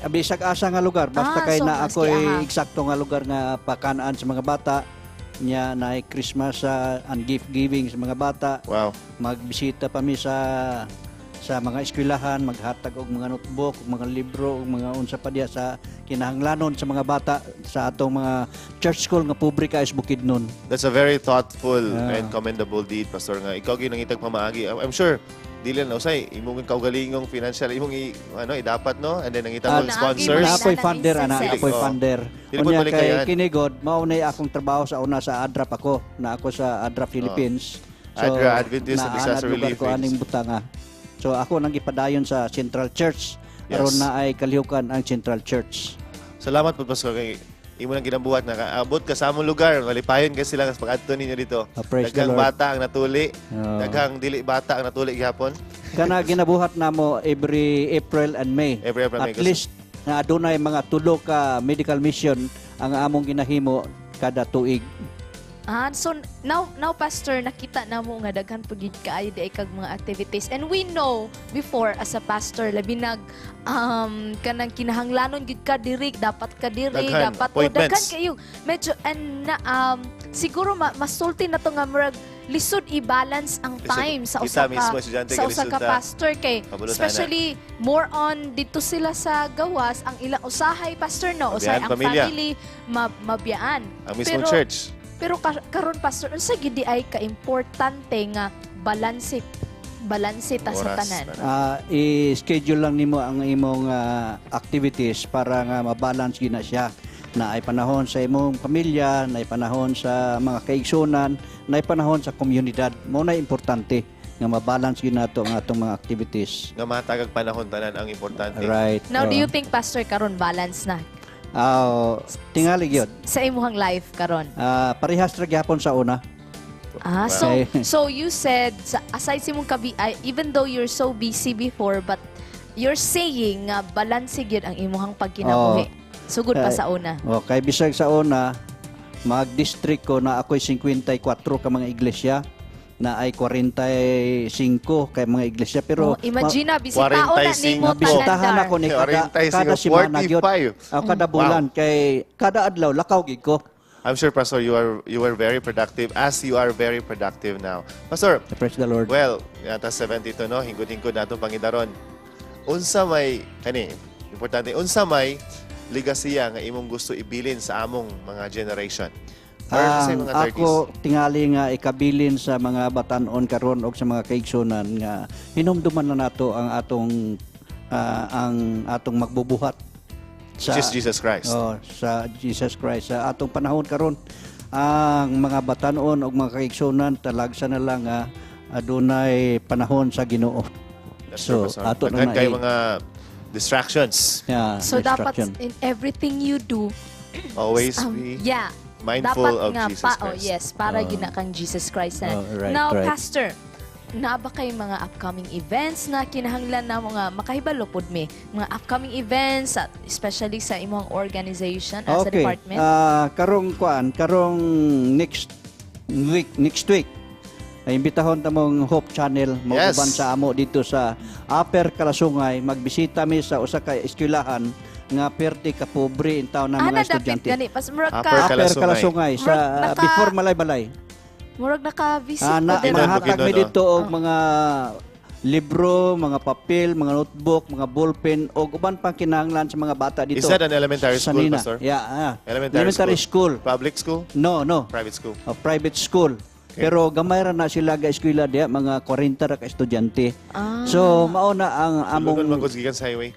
bisag asa nga lugar basta kay so na maski ako ay aha. eksakto nga lugar nga pakanaan sa mga bata. Nya na ay Christmas and gift giving sa mga bata. Wow. Magbisita pa mi sa mga eskwelahan, maghatag og mga notebook, og mga libro, og mga unsa pa diya sa kinahanglanon sa mga bata sa atong mga church school nga publika is Bukidnon. That's a very thoughtful and commendable deed, Pastor, nga ikaw ginangitag pamaagi. I'm sure dili na usay imong kaugalingong financial imong idapat no, and then nangita mo sponsors. Apoy funder apoy funder. Dili po Unya balik kay kayan. kinigod mao nay akong trabaho sa una sa ADRA pa ko, na ako sa ADRA Philippines. ADRA, Adventist and Disaster Relief ko aning butanga. So ako nang gipadayon sa Central Church. Aron na ay kalihukan ang Central Church. Salamat po, Pastor, kay imo nang ginabuhat na kaabot ka sa among lugar. Malipayon ka sila sa pag-adto ninyo dito. Praise the Daghang Lord. bata ang natuli. Daghang dili bata ang natuli gihapon. Kana ginabuhat namo every April and May. Every April and May. At least na adunay mga tulo ka medical mission ang among ginahimo kada tuig. So now pastor nakita na mo nga daghan pud gid kaayo di ay kag mga activities, and we know before as a pastor labi nag kanang kinahanglanon gid ka diri, dapat ka diri, Daghan, dapat appointments. daghan kayo medyo and siguro masulti na to nga murag lisod i-balance ang Lisod. time sa Kita usa mismo, ka estudyante sa ka usa ka lisod ta. pastor kay Kabulutan especially more on dito sila sa gawas ang ilang usahay pastor no, usahay Mabiyaan ang pamilya. family mabiyaan. Ang mismong church. Pero karon pastor, unsa gid di ay ka-importante nga balanse ta sa Oras tanan. I-schedule lang nimo ang imong activities para nga mabalance gina siya. Na ay panahon sa imong pamilya, na ay panahon sa mga kaigsunan, na ay panahon sa komunidad. Mo na importante nga mabalance gina nato ang atong mga activities. Nga matagag panahon tanan ang importante. Right. Now, do you think pastor karon balance na Tingali gyud. sa imuhang life karon? Parehas ra gyapon sa una. So you said aside sa imong even though you're so busy before, but you're saying nga balance gyud ang imuhang pagkinabuhi. Sugod pa sa una. Kay bisag sa una, mag-district ko na ako'y 54 ka mga iglesia, na ay 45 kay mga iglesia, pero Imagine bisitaon na nimo bisitahan tanan ako ni kada 45, semana gyud. 45. Kada bulan kay kada adlaw lakaw gid ko. I'm sure, Pastor, you were very productive as you are very productive now. Pastor, praise the Lord. Well, yata 72 no, hingkod-hingkod natong pangidaron. Unsa may importante, unsa may ligasiya nga imong gusto ibilin sa among mga generation? Or sa mga 30s? Ako tingali nga ikabilin sa mga batan-on karon og sa mga kaigsunan nga hinumduman na nato ang atong magbubuhat Which is Jesus Christ. Sa Jesus Christ. Sa atong panahon karon ang mga batan-on og mga kaigsunan talagsa na lang adunay panahon sa Ginoo. So, ato daghan na kay mga distractions. Yeah, So dapat distraction. in everything you do, Always be yeah, mindful dapat of nga Jesus pa, Christ. yes, para gina kang Jesus Christ. Na. right, Now, right. Pastor, na ba kay mga upcoming events na kinahanglan na mga makahibalo pod mi? Mga upcoming events, especially sa imong organization as a department? Karong next week, imbitahon ta mong Hope Channel mo Yes. uban sa amo dito sa Upper Kalasungay, magbisita mi sa usa ka eskwelahan nga perti ka pobre in taon ng mga Dapit estudyante. gani, pas murag Upper ka, Upper Kalasungay sa Murag naka- before Malay-Balay. murag naka-visit Na, po din. nahatag mi Bukidnon, dito og mga libro, mga papel, mga notebook, mga ballpen o uban pang kinahanglan sa mga bata dito. Is that an elementary sa school, Nina. Pastor? Yeah, Elementary school. Public school? No. Private school? Private school. Pero gamay ra na sila ga eskwela diya, mga 40 ra ka estudyante. So mao na ang among Sulunon magkusigikan sa highway?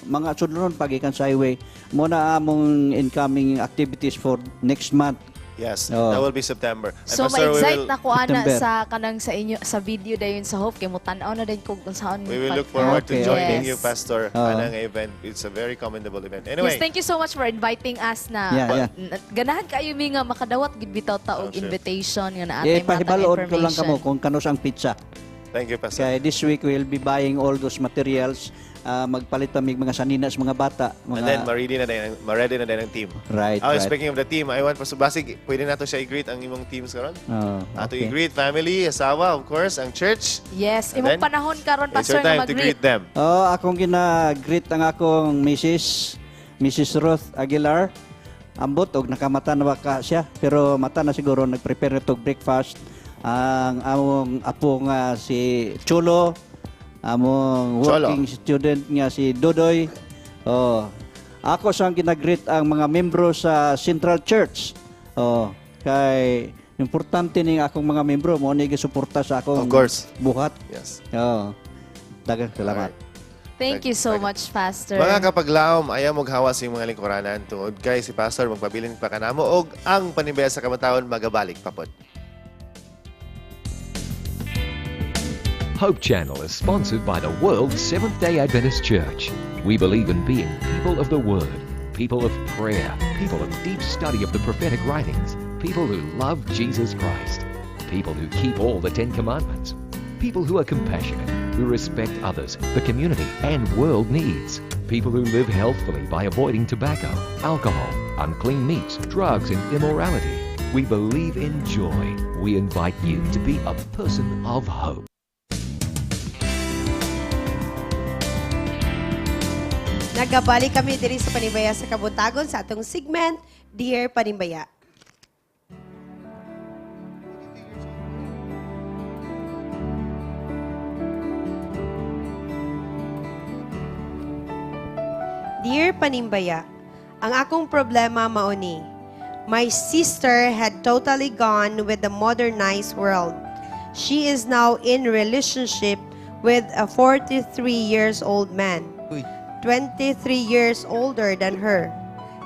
mga sudlonon pagikan sa highway. Mo na among incoming activities for next month. Yes, Oh. that will be September. And So Pastor, ma-excite na ko ana September. sa kanang sa inyo sa video dayon sa Hope kay mo tan-aw na din kung saan we will look forward to Okay, joining yes. you, Pastor, anang event. It's a very commendable event. Anyway, Yes, thank you so much for inviting us na Yeah. ganahan kayo mi nga makadawat gid bitaw ta og Oh, sure. invitation nga naatay mga Pahibaloon ko lang information. kamo kung kanos ang pizza. thank you, Pastor. Kaya this week we'll be buying all those materials. Magpalit kami mga saninas mga bata. And then, ma-ready na din ang team. Right, Oh, right. speaking of the team, I want, Pastor Basig, pwede na to siya i-greet ang imong teams karon. Ato okay. i-greet family, asawa, of course, ang church. Yes, And imong then, panahon karon It's pastor your nga time to mag-greet. greet them. Akong gina-greet ang akong Mrs. Ruth Aguilar. Ambot og nakamata na ka siya, pero mata na siguro nagprepare na tog breakfast. Ang among apo nga si Chulo, among working student nga si Dodoy. Ako siyang ginagreet ang mga membro sa Central Church. Kay importante ning akong mga membro mo ni gisuporta sa akong Of course. buhat. Yes. Daghang salamat. Thank you so much, Pastor. Mga kapaglaom, ayaw maghawa sa mga lingkuranan tungod kay si Pastor magpabiling pa kanamo og ang Panimbaya sa Kamatawon magabalik papod. Hope Channel is sponsored by the World Seventh-day Adventist Church. We believe in being people of the Word, people of prayer, people of deep study of the prophetic writings, people who love Jesus Christ, people who keep all the 10 Commandments, people who are compassionate, who respect others, the community, and world needs, people who live healthfully by avoiding tobacco, alcohol, unclean meats, drugs, and immorality. We believe in joy. We invite you to be a person of hope. Nagabalik kami diri sa Panimbaya sa Kabuntagon sa atong segment, Dear Panimbaya. Dear Panimbaya, ang akong problema mauni. My sister had totally gone with the modernized world. She is now in relationship with a 43 years old man. 23 years older than her.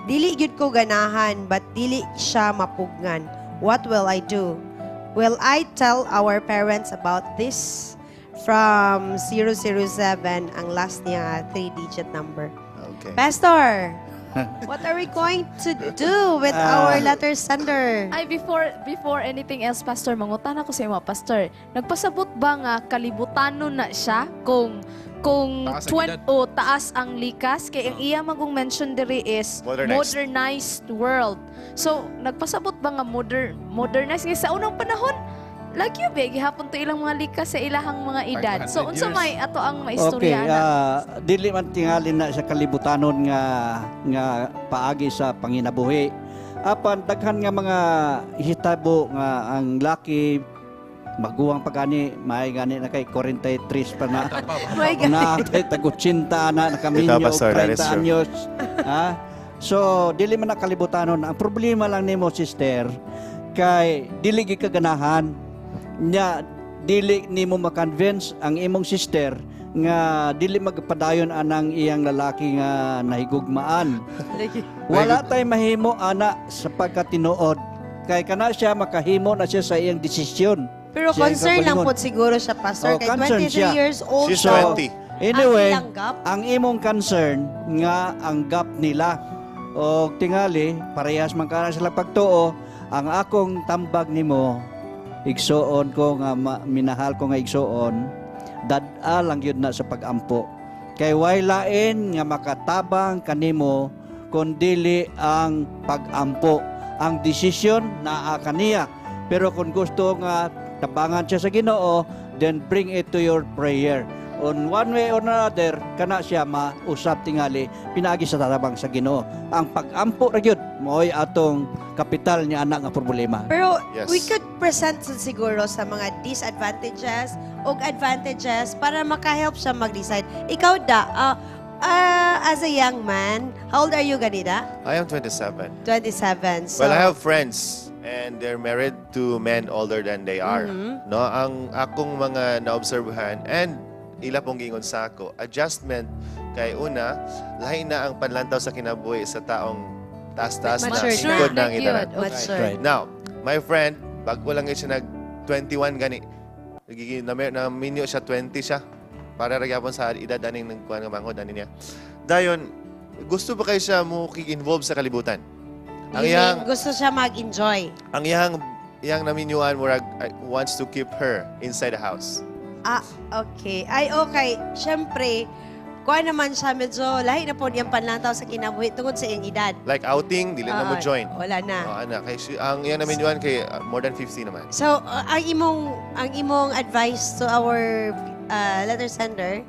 Dili gyud ko ganahan, but dili siya mapugnan. What will I do? Will I tell our parents about this? From 007, ang last niya 3-digit number. Okay. Pastor, what are we going to do with our letter sender? Ay, before anything else, Pastor, mangutan ako sa iyo, Pastor. Nagpasabot ba nga kalibutanon na siya kung taas ang likas? Kaya ang iya magong mention diri is modernized world. So, nagpasabot ba nga modernized? Kasi sa unang panahon, lagi ba, gihapon to ilang mga likas sa ilahang mga edad. So, unsa may ato ang maistorya na? Dili man tingalin na sa kalibutanon nga paagi sa panginabuhi. Apan daghan nga mga hitabo nga ang laki maguwang pagani may gani na kay 43 pa na. Na kay tagutsinta na nakaminyo og 30 anyos. So dili man na kalibutanon. Ang problema lang nimo, sister, kay dili gi kaganahan nya, dili nimo ma-convince ang imong sister nga dili magpadayon anang iyang lalaki nga nahigugmaan. Wala tay mahimo ana sa pagkatinuod kay kana siya makahimo na siya sa iyang desisyon. Pero concern lang po siguro siya, Pastor. Kay 23 years old So, Anyway, Ang ilang gap? ang imong concern nga ang gap nila. O tingali, parehas man kana sila pagtuo, ang akong tambag nimo, igsuon ko nga minahal ko nga igsuon, dad-a lang yun na sa pagampo. Kay way lain nga makatabang kanimo kundili ang pagampo. Ang desisyon naa kaniya. Pero kung gusto nga tabangan siya sa Ginoo, then bring it to your prayer. On one way or another, kana siya mausap tingali, pinaagi sa tatabang sa Ginoo. Ang pagampo ra gyud mo'y atong kapital niya anak nga problema. Pero Yes. we could present siguro sa mga disadvantages o advantages para makahelp siya mag-decide. Ikaw da, as a young man, how old are you ganida? I am 27. 27. So, Well, I have friends and they're married to men older than they are. Mhm. No, ang akong mga naobserbahan and ila pong gingon sa ako, adjustment kay una, lahi na ang panlantaw sa kinabuhi sa taong taas-taas na Matured sikod na. ng edad. Matured. Right. Now, my friend, bago lang siya nag 21 gani. Na minyo siya 20 siya. Para ragyapon sa edad aning nagkuhan nga mangod ani niya. Dayon, gusto ba kayo siya mo kik-involve sa kalibutan? Ang you iyang mean, gusto siya mag-enjoy. ang iyang naminyuan murag wants to keep her inside the house. Ah, okay. Ay, okay. Siyempre, kuha naman siya medyo lahi na po niyang panlantaw sa kinabuhi tungod sa iyang edad. Like outing, dili na mo Ah, join. Wala na. Oh, ana kay ang iyang naminyuan kay more than 50 naman. So, ang imong advice to our letter sender,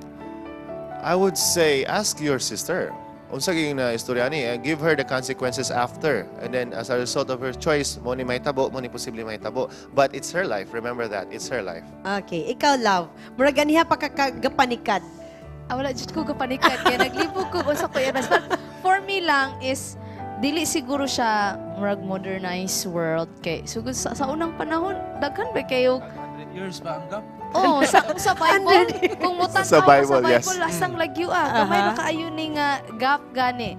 I would say ask your sister. Unsa gyud na istorya ni, give her the consequences after. And then as a result of her choice, mo ni mahitabo, mo ni posible mahitabo. But it's her life. Remember that. It's her life. okay, ikaw love. Murag ganiha pa kagapanikad. Wala jud ko kapanikan kaya naglibog ko sa kuya Nas. But for me lang is dili siguro siya murag modernized world kay sugod sa unang panahon daghan ba kayo 100 years pa ang gap. oh sa Bible kung mutan Sa Bible, yes. lasang lagyo gamay na kaayo ni nga gap gani.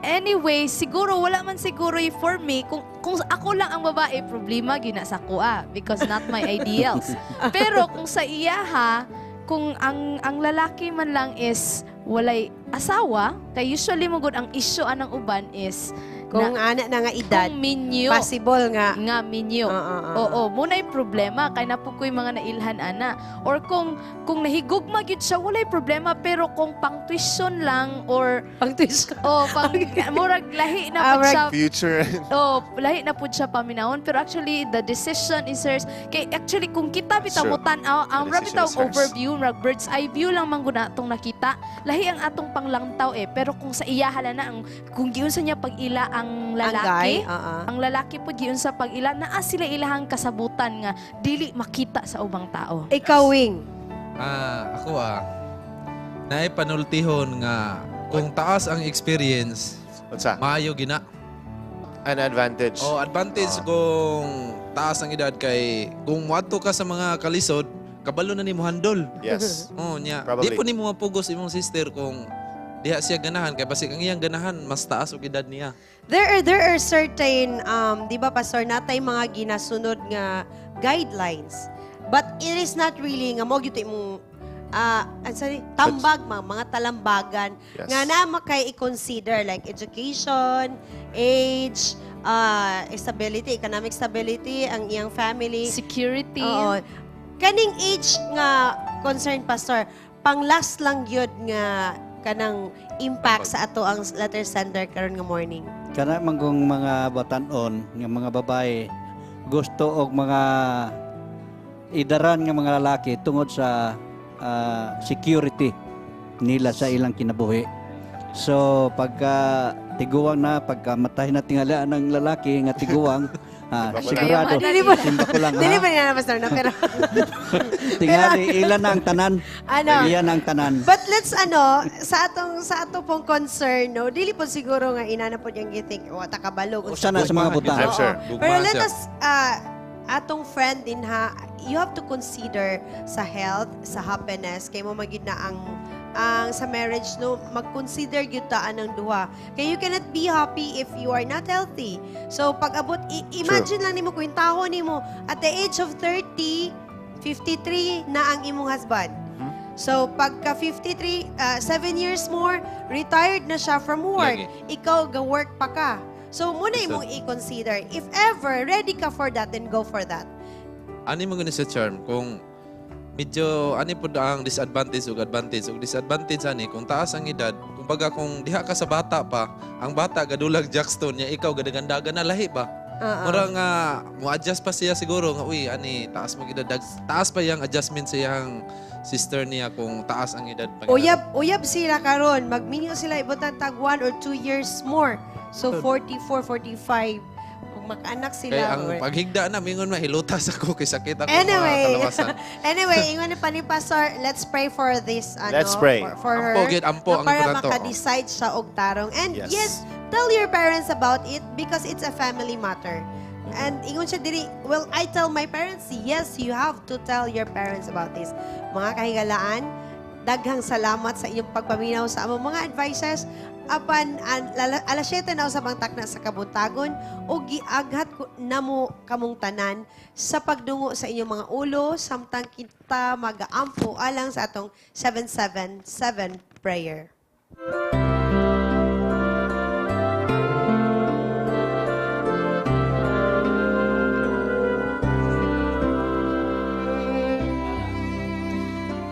Anyway, siguro wala man siguro for me kung ako lang ang babae problema gina sa kuha because not my ideals. Pero kung sa iyaha kung ang lalaki man lang is walay asawa, kay usually mo gud ang issue anang uban is Kung anak na nga edad, kung minyo, possible nga. nga minyo. Oo, muna yung problema kay napukoy mga nailhan ana. Or kung nahigugma gyud siya walay problema pero kung pang tuition lang or pang tuition. pang murag lahi na pud siya. Future. Lahi na pud siya paminahon pero actually the decision is hers. Kay actually kung kita bitaw Sure. mo tan-aw ang The rabbit decision is hers. overview, murag bird's eye view lang man gud atong nakita. Lahi ang atong panglangtaw pero kung sa iya hala na ang kung giun sa niya pag-ila ang lalaki, ang lalaki po giun sa pag-ila naa sila ilahang kasabutan nga dili makita sa ubang tao. Ikaw, Wing. Ako naipanultihon nga kung taas ang experience, maayo gina. An advantage. Advantage kung taas ang edad kay kung muadto ka sa mga kalisod, kabalo na nimo handol. Yes. Nya. Probably. Di po nimo mapugos imong sister kung diha siya ganahan kay basig ang iyang ganahan mas taas og edad niya. There are certain, di ba, Pastor, natay mga ginasunod nga guidelines. But it is not really nga mo gyud imong tambag mga talambagan Yes. nga na makay i-consider like education, age, stability, economic stability, ang iyang family, security. Oo. Kaning age nga concern, Pastor, pang last lang yun nga kanang impact sa ato ang letter sender karon nga morning. Kana manggong mga batanon, nga mga babae, gusto og mga idaran nga mga lalaki tungod sa security nila sa ilang kinabuhi. So pagka tiguwang na, pagka matahin na tingalaan ng lalaki nga tiguwang, sigurado, simba ko lang Dili ha. ba niya na, Pastor, na, pero Tingali, ilan na ang tanan. Ano? Iyan ang tanan. But let's sa ato pong concern, no, dili po siguro nga inana po yung giting wata kabalog. Usa na sa mga butang. I'm sure. Pero let us atong friend din ha, you have to consider sa health, sa happiness kay mo magid na ang sa marriage no mag-consider gyud ta anang duha. Kay you cannot be happy if you are not healthy. So pag abot imagine lang nimo kung tahon nimo at the age of 30, 53 na ang imong husband. So, pagka 7 years more, retired na siya from work. Lagi. Ikaw, ga-work pa ka. So, muna imong i-consider. If ever, ready ka for that, then go for that. Ani mo gani sa charm kung medyo ani po ang disadvantage ug advantage. Ug disadvantage ani kung taas ang edad, kumbaga kung diha ka sa bata pa, ang bata gadulag jackstone niya, ikaw gadagandagan na lahi ba? Mura nga mo-adjust pa siya siguro nga uy ani taas mo edad, taas pa yang adjustment sa iyang sister niya kung taas ang edad pa. Uyab sila karon, magminyo sila ibutan tag 1 or 2 years more. So 44, 45. Kung mag-anak sila. Kaya ang paghigda na, mingon mahilutas ako kay sakit ako Anyway, mga kalawasan. ingon pa ni Pastor, let's pray for this. Let's pray. For her. Ampo ang para importante. maka-decide siya og tarong. And Yes. yes, tell your parents about it because it's a family matter. And ingon siya diri, well, I tell my parents, yes, you have to tell your parents about this. Mga kahigalaan, daghang salamat sa inyong pagpaminaw sa among mga advices. Apan alas 7 na usab ang takna sa kabuntagon o giaghat namo kamong tanan sa pagdungo sa inyong mga ulo samtang kita magaampo alang sa atong 777 prayer.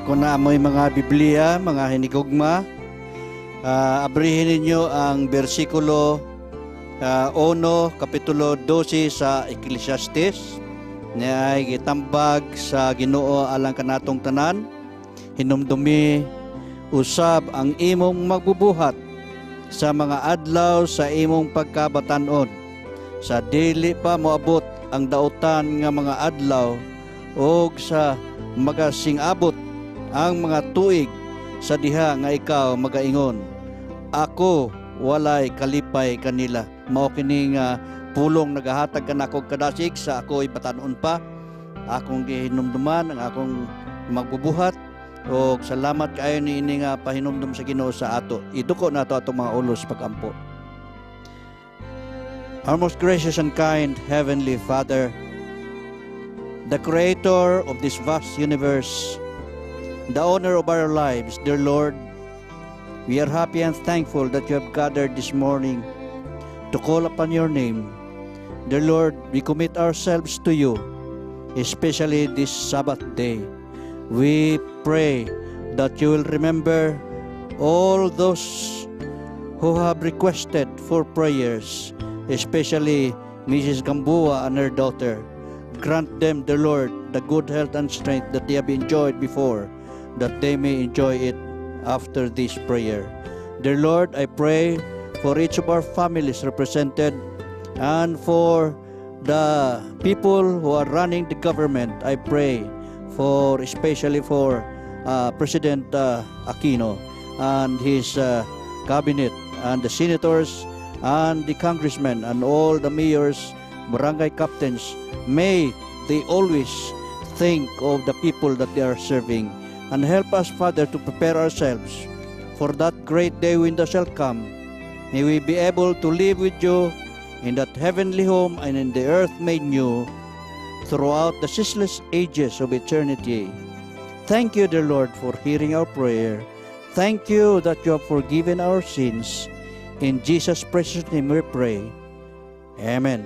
Kung naamoy mga Biblia, mga hinigugma, abrihin ninyo ang versikulo 1, kapitulo 12 sa Ecclesiastes na ay gitambag sa Ginoo alang kanatong tanan. Hinumdumi usab ang imong magbubuhat sa mga adlaw sa imong pagkabatan-on. Sa dili pa moabot ang dautan nga mga adlaw o sa magasing-abot ang mga tuig sa diha nga ikaw magaingon, ako walay kalipay kanila. Mao kini nga pulong nagahatag kanako kadasig sa ako ipatanon pa. Akong gihinumduman ang akong magbubuhat o salamat kaayo ni ini nga pahinumdum sa Ginoo sa ato. Iduko nato atong mga ulos pagampo. Our most gracious and kind Heavenly Father, the Creator of this vast universe, the owner of our lives, dear Lord, we are happy and thankful that you have gathered this morning to call upon your name. Dear Lord, we commit ourselves to you, especially this Sabbath day. We pray that you will remember all those who have requested for prayers, especially Mrs. Gambua and her daughter. Grant them, dear Lord, the good health and strength that they have enjoyed before, that they may enjoy it after this prayer. Dear Lord, I pray for each of our families represented and for the people who are running the government. I pray for especially for President Aquino and his cabinet and the senators and the congressmen and all the mayors, barangay captains. May they always think of the people that they are serving. And help us, Father, to prepare ourselves for that great day when thou shalt come. May we be able to live with you in that heavenly home and in the earth made new throughout the ceaseless ages of eternity. Thank you, dear Lord, for hearing our prayer. Thank you that you have forgiven our sins. In Jesus' precious name we pray. Amen.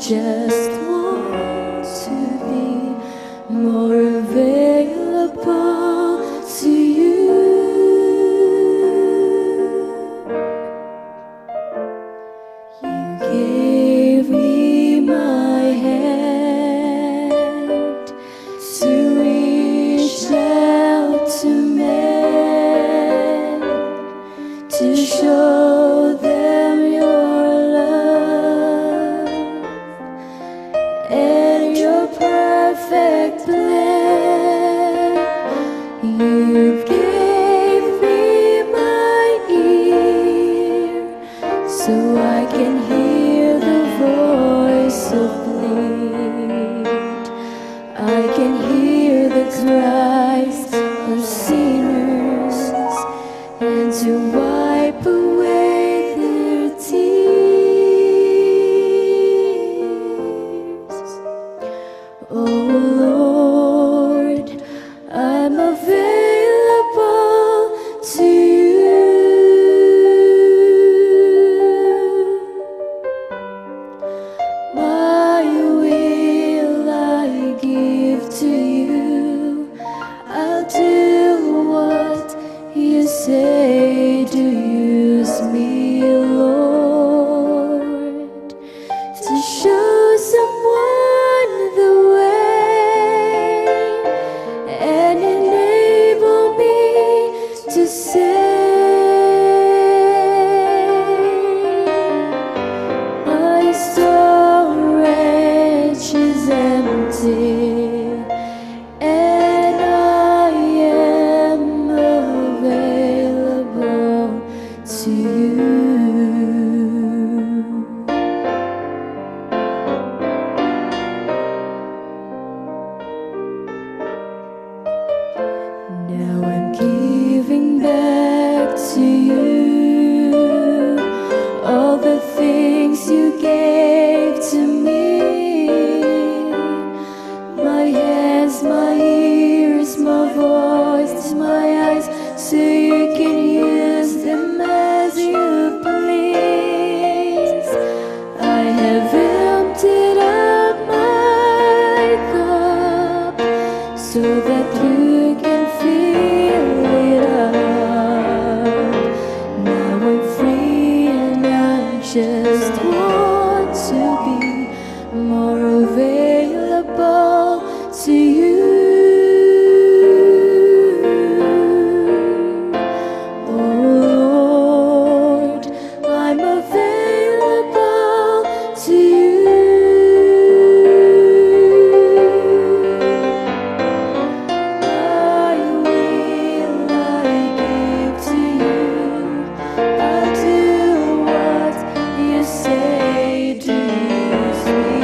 just want to be more available to you. You gave me my hand to reach out to men, to show them your love and your perfect plan. You gave me my ear so I can hear the voice of plead. I can hear the cries of sinners and to wipe away their tears. Oh Lord, I'm available to you. My will I give to you. I'll do what you say to use me, Lord, to show someone the way and enable me to say, my storage is empty and I am available to you. Now I'm giving back to you all the things you gave to me. My hands, my ears, my voice, my eyes, so you can use them as you please. I have emptied up my cup so that you can fill it up. Now I'm free and I just want to be more available to you. Oh Lord, I'm available to you. My will I give to you. I'll do what you say to use me,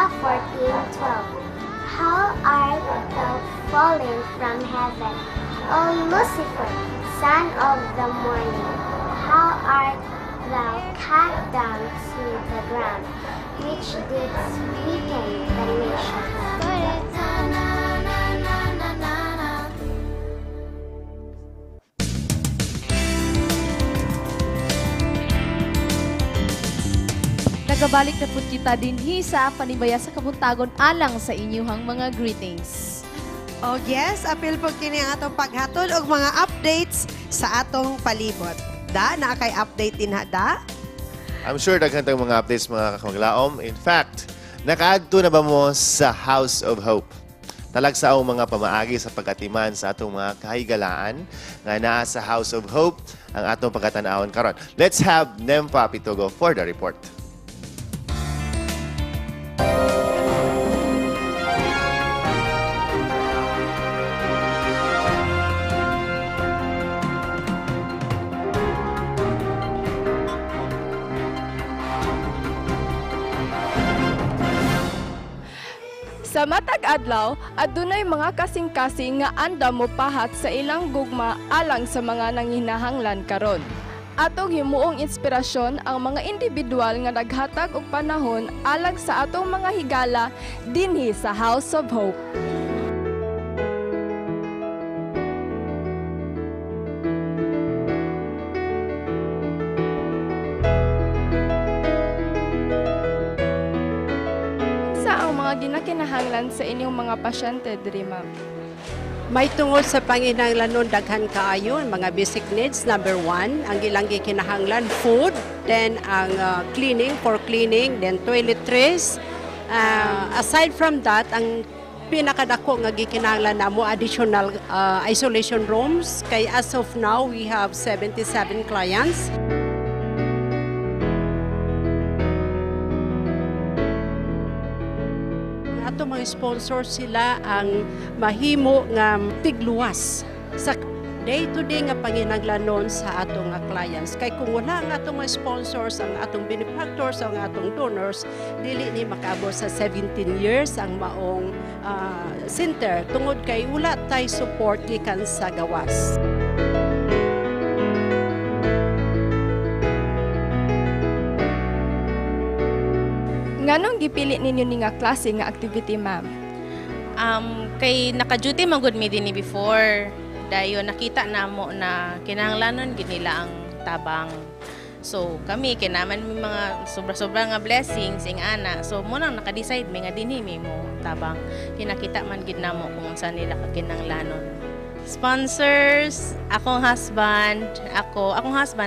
Isaiah 14:12. How art thou fallen from heaven, O Lucifer, son of the morning? How art thou cut down to the ground, which didst weaken the nations? Nagabalik na po kita dinhi sa Panimbaya sa Kabuntagon alang sa inyuhang mga greetings. Oh yes, apil po kini ang atong paghatod og mga updates sa atong palibot. Da, na kay update din ha, da? I'm sure daghan tayong mga updates mga kakamaglaom. In fact, nakaadto na ba mo sa House of Hope? Talagsaong mga pamaagi sa pagkatiman sa atong mga kahigalaan nga naa sa House of Hope ang atong pagkatanawon karon. Let's have Nempa Pitogo for the report. Sa matag adlaw, adunay mga kasing-kasing nga andam mopahat sa ilang gugma alang sa mga nanginahanglan karon. Atong himuong inspirasyon ang mga individual nga naghatag og panahon alang sa atong mga higala dinhi sa House of Hope. Ginakinahanglan sa inyong mga pasyente diri, ma'am? May tungod sa panginahanglanon daghan kaayo mga basic needs. Number 1, ang ilang gikinahanglan food, then ang cleaning, then toiletries. Aside from that, ang pinakadako nga gikinahanglan namo additional isolation rooms. Kay as of now, we have 77 clients. Ato mga sponsor sila ang mahimo nga tigluwas sa day-to-day nga panginaglanon sa atong nga clients. Kay kung wala ang atong mga sponsors, ang atong benefactors, ang atong donors, dili ni makaabot sa 17 years ang maong center. Tungod kay wala tay support gikan sa gawas. Nganong gipili ninyo ni nga klase nga activity, ma'am? Kay naka-duty man gud mi dinhi before. Dayon nakita namo na kinahanglanon gid nila ang tabang. So kami kinaman mi mga sobra-sobra nga blessings ing ana. So mo nang naka-decide mi nga dinhi mi mo tabang. Kinakita man gid namo kung unsa nila kakinahanglanon. Sponsors, akong husband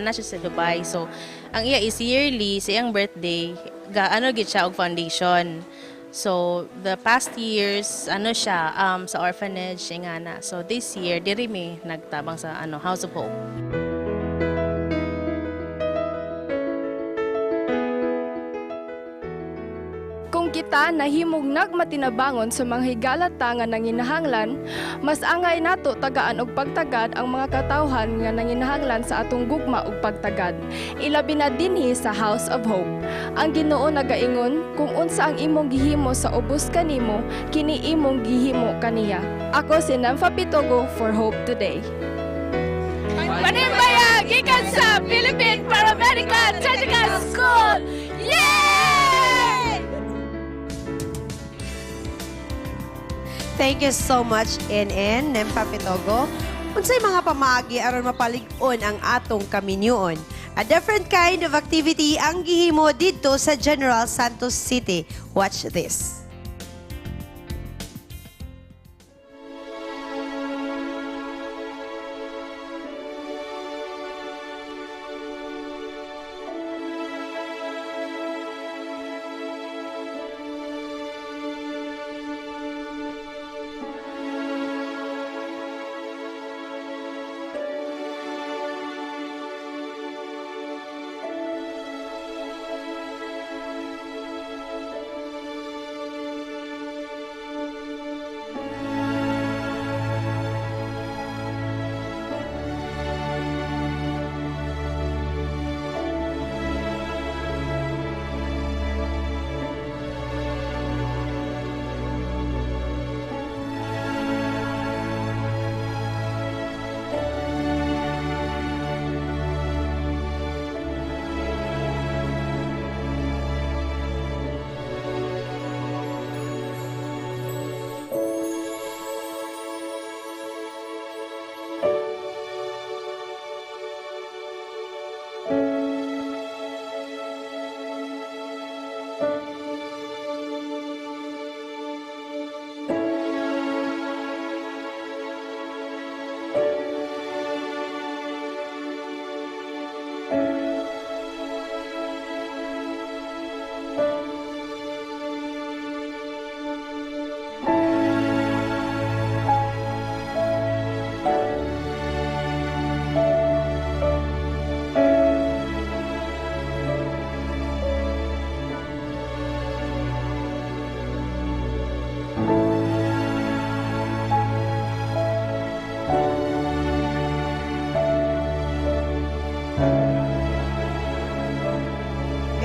na siya sa Dubai. So ang iya is yearly sa iyang birthday gaano gid siya og foundation. So the past years siya sa orphanage ingana. So this year diri mi nagtabang sa House of Hope. Kung kita nahimog nagmatinabangon sa mga higalata nga nanginahanglan, mas angay nato tagaan og pagtagad ang mga katawhan nga nanginahanglan sa atong gugma og pagtagad. Ilabi na dinhi sa House of Hope. Ang Ginoo nagaingon kung unsa ang imong gihimo sa ubos kanimo, kini imong gihimo kaniya. Ako si Nempa Pitogo for Hope Today. Panimbaya gikan sa Philippine Paramedical Technical School. Yay! Thank you so much, NN, Nempa Pitogo. Unsay mga pamaagi aron mapalig-on ang atong kaminyoon. A different kind of activity ang gihimo didto sa General Santos City. Watch this.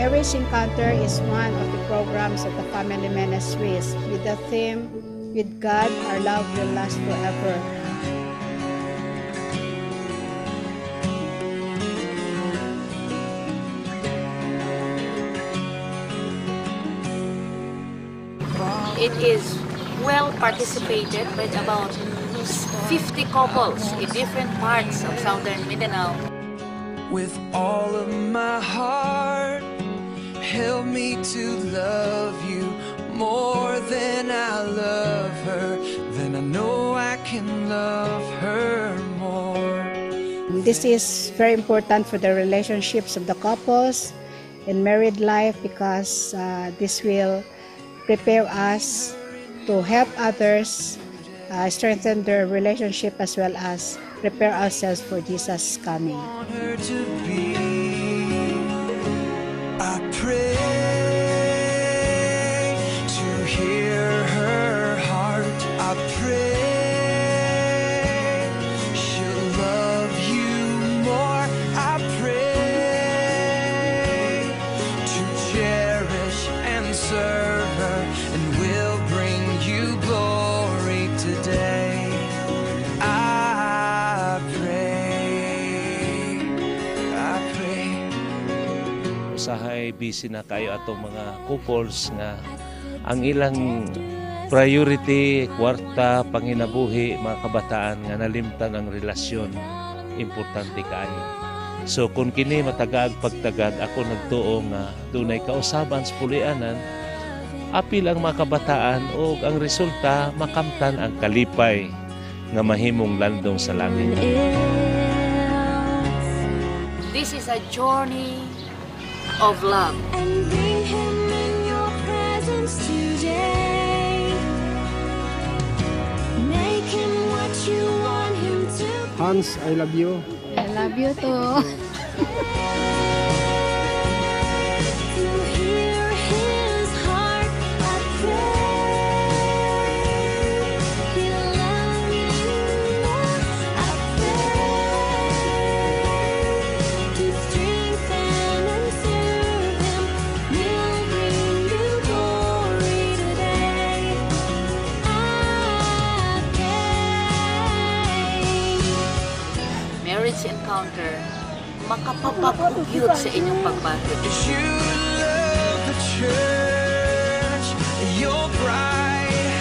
Marriage Encounter is one of the programs of the Family Ministries with the theme, With God, Our Love Will Last Forever. It is well participated by about 50 couples in different parts of southern Mindanao. With all of my heart, help me to love you more than I love her. Then I know I can love her more. This is very important for the relationships of the couples in married life because this will prepare us to help others strengthen their relationship as well as prepare ourselves for Jesus' coming. I pray to hear her heart. I pray she'll love you more. I pray to cherish and serve her, and will bring you glory today. I pray. Usahay busy na kayo atong mga couples nga ang ilang priority, kwarta, panginabuhi, mga kabataan nga nalimtan ang relasyon, importante kayo. So kung kini matagag pagtagad, ako nagtuo nga dunay kausaban sa pulianan, apil ang mga kabataan o ang resulta makamtan ang kalipay nga mahimong landong sa langit. This is a journey of love. And bring him in your presence today. Make him what you want him to be. Hans, I love you. I love you too. To hear his heart, I pray he'll love you more. I pray to strengthen and serve him. Will bring you glory today. I pray. Marriage Encounter, makapapag-ugyot sa inyong pagbati. You love the church, your bride.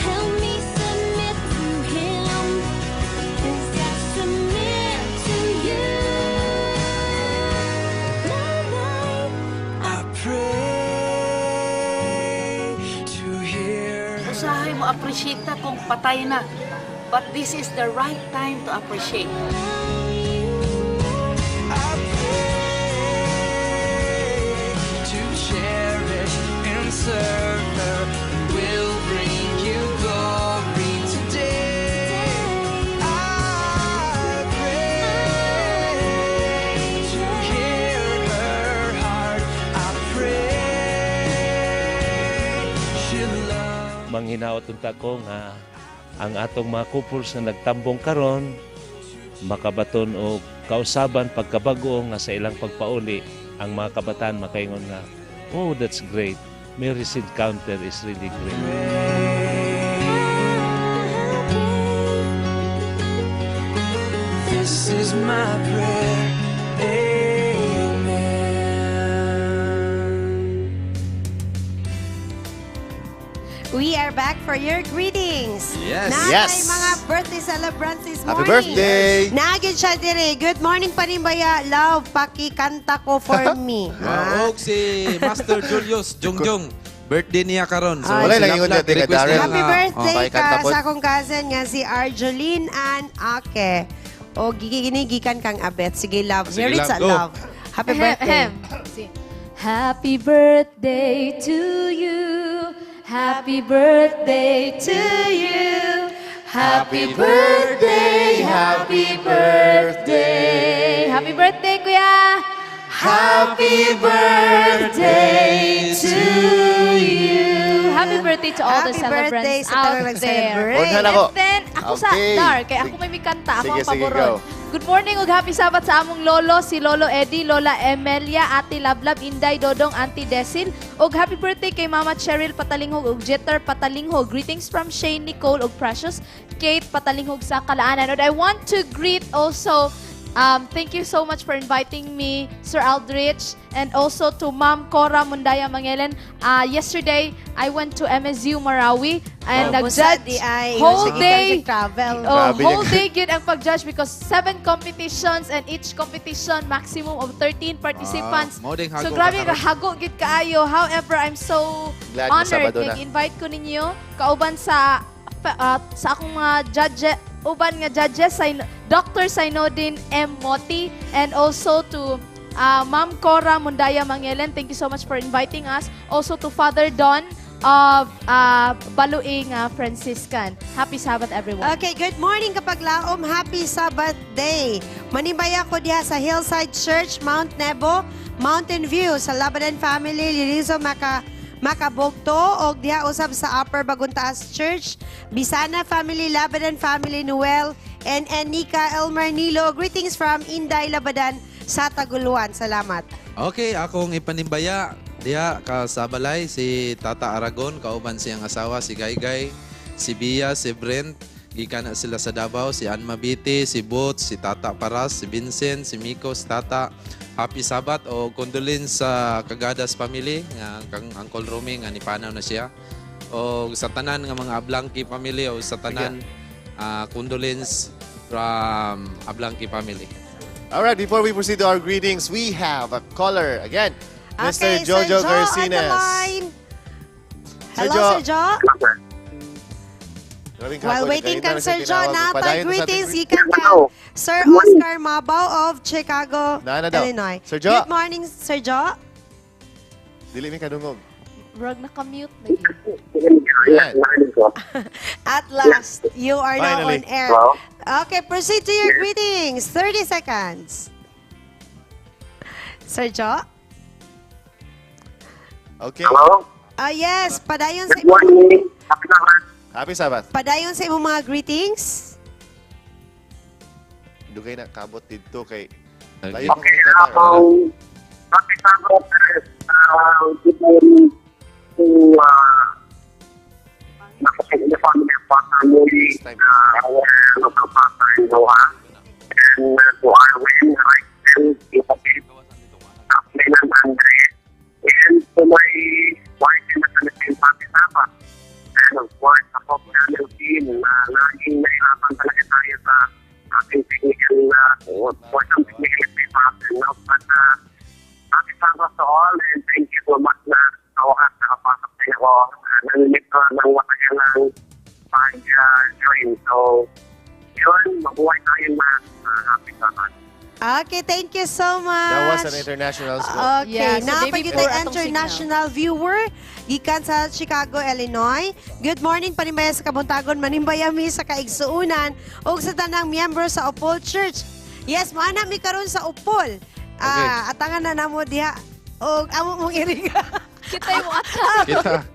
Help me submit to him as I submit to you. I pray to hear. Usahay mo appreciate na kung patay na. But this is the right time to appreciate. To cherish and serve her, and will bring you glory today. I pray to hear her heart. I pray she'll love. Manghinaot unta ko nga ang atong mga couples na nagtambong karon makabaton og kausaban pagkabago nga sa ilang pagpauli, ang mga kabataan makaingon nga, oh, that's great. Marriage Encounter is really great. This is my prayer. Amen. We are back for your greetings. Yes. Na Yes. may mga birthday celebrants this Happy morning. birthday! Nagin siya dire. Good morning, Panimbaya. Love, pakikanta ko for me. Wow, og si Master Julius Jongjong. Birthday niya karon. So, Wala lang ingon sila natin kay request Darrell. nila Happy nga, birthday pakikanta ka po. sa akong cousin nga si Arjeline Ann Ake. O giginigikan kang abet. Sige, love. Sige, Here it's love. a Go. love. Happy birthday. Happy birthday to you. Happy birthday to you. Happy birthday, happy birthday. Happy birthday, Kuya. Happy birthday to you. Happy birthday to all the Happy birthday celebrants sa out tagang there. nag-celebrate. Unhan ako. And then, ako sa Okay. Dar, kaya ako may mikanta. Ako Sige, ang sige, paboron. go. Good morning ug happy Sabat sa among lolo, si Lolo Eddie, Lola Emelia, Ate Lablab, Inday, Dodong, Auntie Desil. Ug happy birthday kay Mama Cheryl Patalinghog ug Jeter Patalinghog. Greetings from Shane, Nicole ug Precious, Kate Patalinghog sa Kalaanan. And I want to greet also thank you so much for inviting me, Sir Aldrich, and also to Ma'am Cora Mundaya Mangelen. Yesterday, I went to MSU Marawi and nag-judge whole day. Whole day good ang pag-judge because 7 competitions and each competition maximum of 13 participants. So grabe ka hago gid kaayo. However, I'm so honored nga invite ko ninyo kauban sa akong mga judge uban nga judges sa Dr. Sainodin M. Moti and also to Ma'am Cora Mundaya Mangelen. Thank you so much for inviting us. Also to Father Don of Baluing Franciscan. Happy Sabbath, everyone. Okay, good morning kapaglaom. Happy Sabbath Day. Manimbaya ko diha sa Hillside Church, Mount Nebo, Mountain View, sa Labanan Family, Lirizo, Makabogto, o diha usab sa Upper Baguntaas Church, Bisana Family, Labadan Family, Noel, and Nika Elmar Nilo. Greetings from Inday, Labadan, sa Taguluan. Salamat. Okay, akong ipanimbaya diha ka sa balay si Tata Aragon, kauban siyang asawa si Gaygay, si Bia, si Brent, gikan na sila sa Davao, si Ann Mabiti, si Boots, si Tata Paras, si Vincent, si Miko, si Tata. Happy Sabbath o condolence sa Kagadas family nga kang Uncle Romy nga nipanaw na siya. O sa tanan nga mga Ablangki family o sa tanan condolence from Ablangki family. All right, before we proceed to our greetings, we have a caller again. Mr. Okay, Jojo Sir Jo Garcines. on the line. Hello, Sir Jo. While waiting kang Sir Jo, natay greetings ikan kang Sir Oscar Mabaw of Chicago, Illinois. Sir Jo. Good morning, Sir Jo. Dili mi kadungog. Rug naka-mute lagi. At last, you are now Finally. on air. Okay, proceed to your greetings. 30 seconds. Sir Jo? Okay. Yes, padayon sa Happy Sabbath. padayon sa imong mga greetings. Dugay na kabot dito kay Okay. layo okay, Happy Sabbath. Good morning to the family of Pastor Muli, our local pastor in Doha, and to Arwin, Rachel, Kapatid, Kathleen and Andre, and to my wife in the Philippines, Happy Sabbath. And of course, sa Pop Channel team na laging nahirapan talaga tayo sa ating technical department. No? But happy Sabbath to all and thank you so much na sa wakas nakapasok tayo ako. Nanilig ko ng matagalang pag-join. So, yun, mabuhay tayo na happy Sabbath. Okay, thank you so much. That was an international school. Okay, Yeah, so napag David tayo Moore atong international viewer gikan sa Chicago, Illinois. Good morning panimbaya sa Kabuntagon, manimbaya mi sa kaigsuunan ug sa tanang miyembro sa Upol Church. Yes, maana mi karon sa Upol. Atangan na namo diha og amo mong iriga. Kita yung Kita.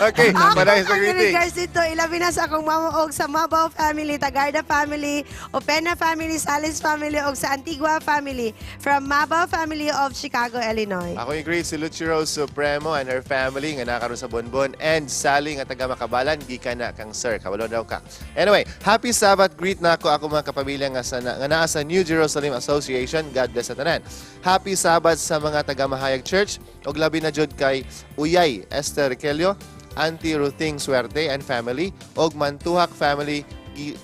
Okay, maray sa Ang greetings. regards dito, ilabi na sa akong mama og sa Mabaw family, Tagarda family, Opena family, Salis family, og sa Antigua family, from Mabaw family of Chicago, Illinois. Ako yung greet si Luchiro Supremo and her family nga nakaroon sa Bonbon and Sally nga taga Makabalan gikan na kang sir kabalo daw ka. Anyway, happy Sabbath greet na ako mga kapamilya nga naa sa New Jerusalem Association. God bless sa tanan. Happy Sabbath sa mga taga Mahayag Church og labi na jud kay Uyay Esther Kelio, Auntie Ruthing Suerte and family og Mantuhak family.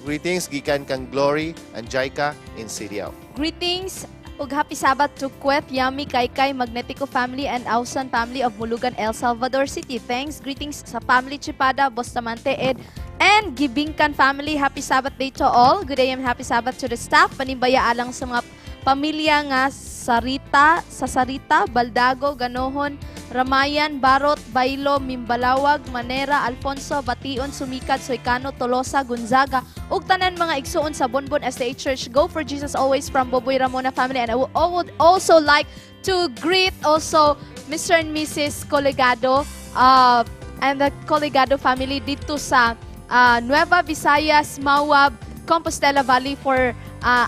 Greetings gikan kang Glory and Jaika in CDL. Greetings ug happy Sabbath to Kwet, Yami, Kaykay, Magnetico family and Ausan family of Mulugan, El Salvador City. Thanks. Greetings sa family Chipada, Bustamante, and Gibingkan family. Happy Sabbath day to all. Good day and happy Sabbath to the staff. Panimbaya alang sa mga pamilya nga Sarita, Baldago, Ganohon, Ramayan, Barot, Bailo, Mimbalawag, Manera, Alfonso, Bation, Sumikat, Soykano, Tolosa, Gonzaga, ug tanan mga igsuon sa Bonbon SDA Church. Go for Jesus always from Boboy Ramona family. And I would also like to greet also Mr. and Mrs. Colegado and the Colegado family dito sa Nueva Visayas, Mawab, Compostela Valley for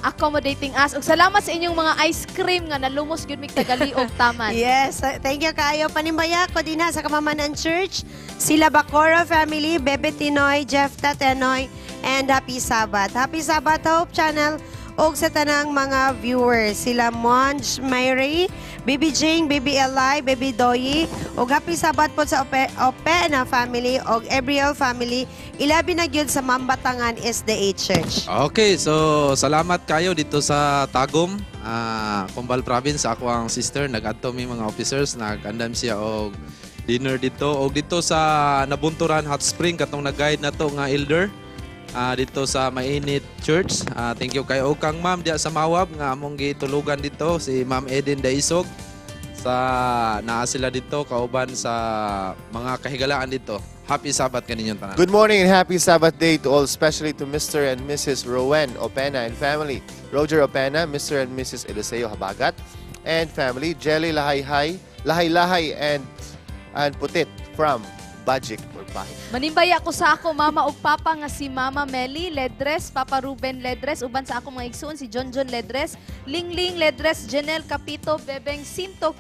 accommodating us. Ug salamat sa inyong mga ice cream nga nalumos gyud mig tagaliog taman. Yes, thank you kayo. Panimbaya ko din sa Kamamanan Church, sila Bacora family, Bebe Tinoy, Jeff Tatenoy, and Happy Sabbath. Happy Sabbath Hope Channel og sa tanang mga viewers. Sila Monj Mayri, Baby Jing, Baby Eli, Baby Doyi, og Happy Sabbath po sa Opena family og Ebriel family. Ilabi na gyud sa Mambatangan SDA Church. Okay, so salamat kayo dito sa Tagum, Kumbal Province. Ako ang sister, nag-adto mi mga officers, nag-andam siya og dinner dito. Og dito sa Nabunturan Hot Spring, katong nag-guide na to nga elder. Dito sa Mainit Church. Thank you kayo. O kang ma'am diya sa Mawab nga among gitulugan dito, si Ma'am Eden Daisog. Naa sila dito, kauban sa mga kahigalaan dito. Happy Sabbath kaninyong tanan. Good morning and happy Sabbath day to all, especially to Mr. and Mrs. Rowan Opena and family. Roger Opena, Mr. and Mrs. Eliseo Habagat and family. Jelly Lahay-Hay, Lahay-Lahay and Putit from Bajik or Bahay. Manimbaya ko sa ako mama ug papa nga si Mama Meli Ledres, Papa Ruben Ledres, uban sa akong mga igsoon si John Ledres, Lingling Ledres, Janel Capito, Bebeng Sintok,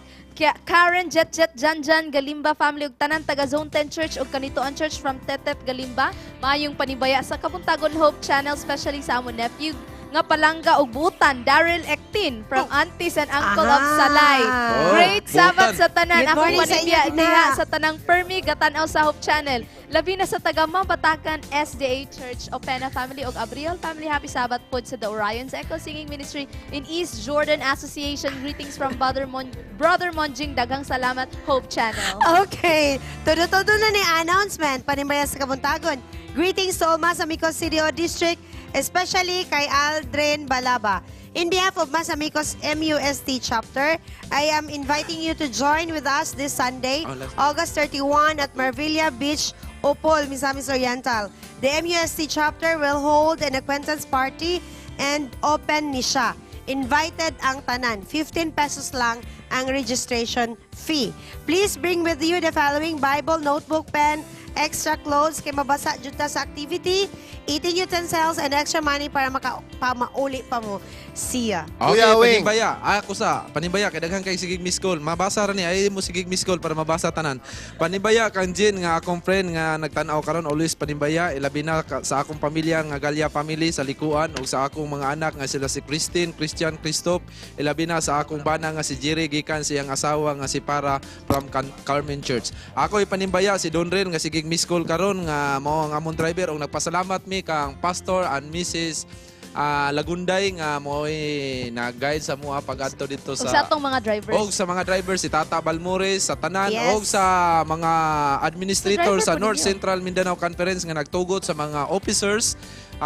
Karen Jet Janjan Galimba family ug tanan taga Zone 10 Church ug Kanitoan Church from Tetet Galimba. Maayong panibaya sa Kabuntagon Hope Channel, especially sa among nephew nga palangga ug butan Daryl Ektin from Aunties and Uncle of Salay. Great Sabbath sa tanan. Good Ako morning sa panibaya inyo, diha na. sa tanang Permi gatanaw sa Hope Channel. Labi na sa taga Mambatakan SDA Church, Opena family ug Abriel family. Happy Sabbath pod sa The Orion's Echo Singing Ministry in East Jordan Association. Greetings from Brother Monjing. Daghang salamat Hope Channel. Okay, todo-todo na ni announcement. Panimbaya sa Kabuntagon. Greetings to all Masamicos City o District, especially kay Aldrin Balaba. In behalf of Masamicos MUST chapter, I am inviting you to join with us this Sunday, August 31 at Marvilla Beach, Opol, Misamis Oriental. The MUST chapter will hold an acquaintance party and open ni siya. Invited ang tanan. 15 pesos lang ang registration fee. Please bring with you the following: Bible, notebook, pen, extra clothes kay mabasa jud ta sa activity, eating utensils, and extra money para mauli pa mo siya. Okay, Panimbaya. Ako sa Panimbaya, kay daghan kay sigig miss call. Mabasa ra ni ay mo sigig miss call para mabasa tanan. Panimbaya kang Jen nga akong friend nga nagtan-aw karon, always Panimbaya. Ilabi na sa akong pamilya nga Galya family sa Likuan ug sa akong mga anak nga sila si Christine, Christian, Christoph. Ilabi na sa akong bana nga si Jerry gikan siyang asawa nga si Para from Carmen Church. Ako Panimbaya si Donren nga sigig miss call karon nga mao ang among driver ug nagpasalamat mi kang Pastor and Mrs. Lagunday nga mo'y nag-guide sa mga pag-adto dito sa... Ug sa atong mga drivers. Og sa mga drivers, si Tata Balmores, sa Tanan, Yes. og sa mga administrator sa North Central Mindanao Conference nga nagtugot sa mga officers,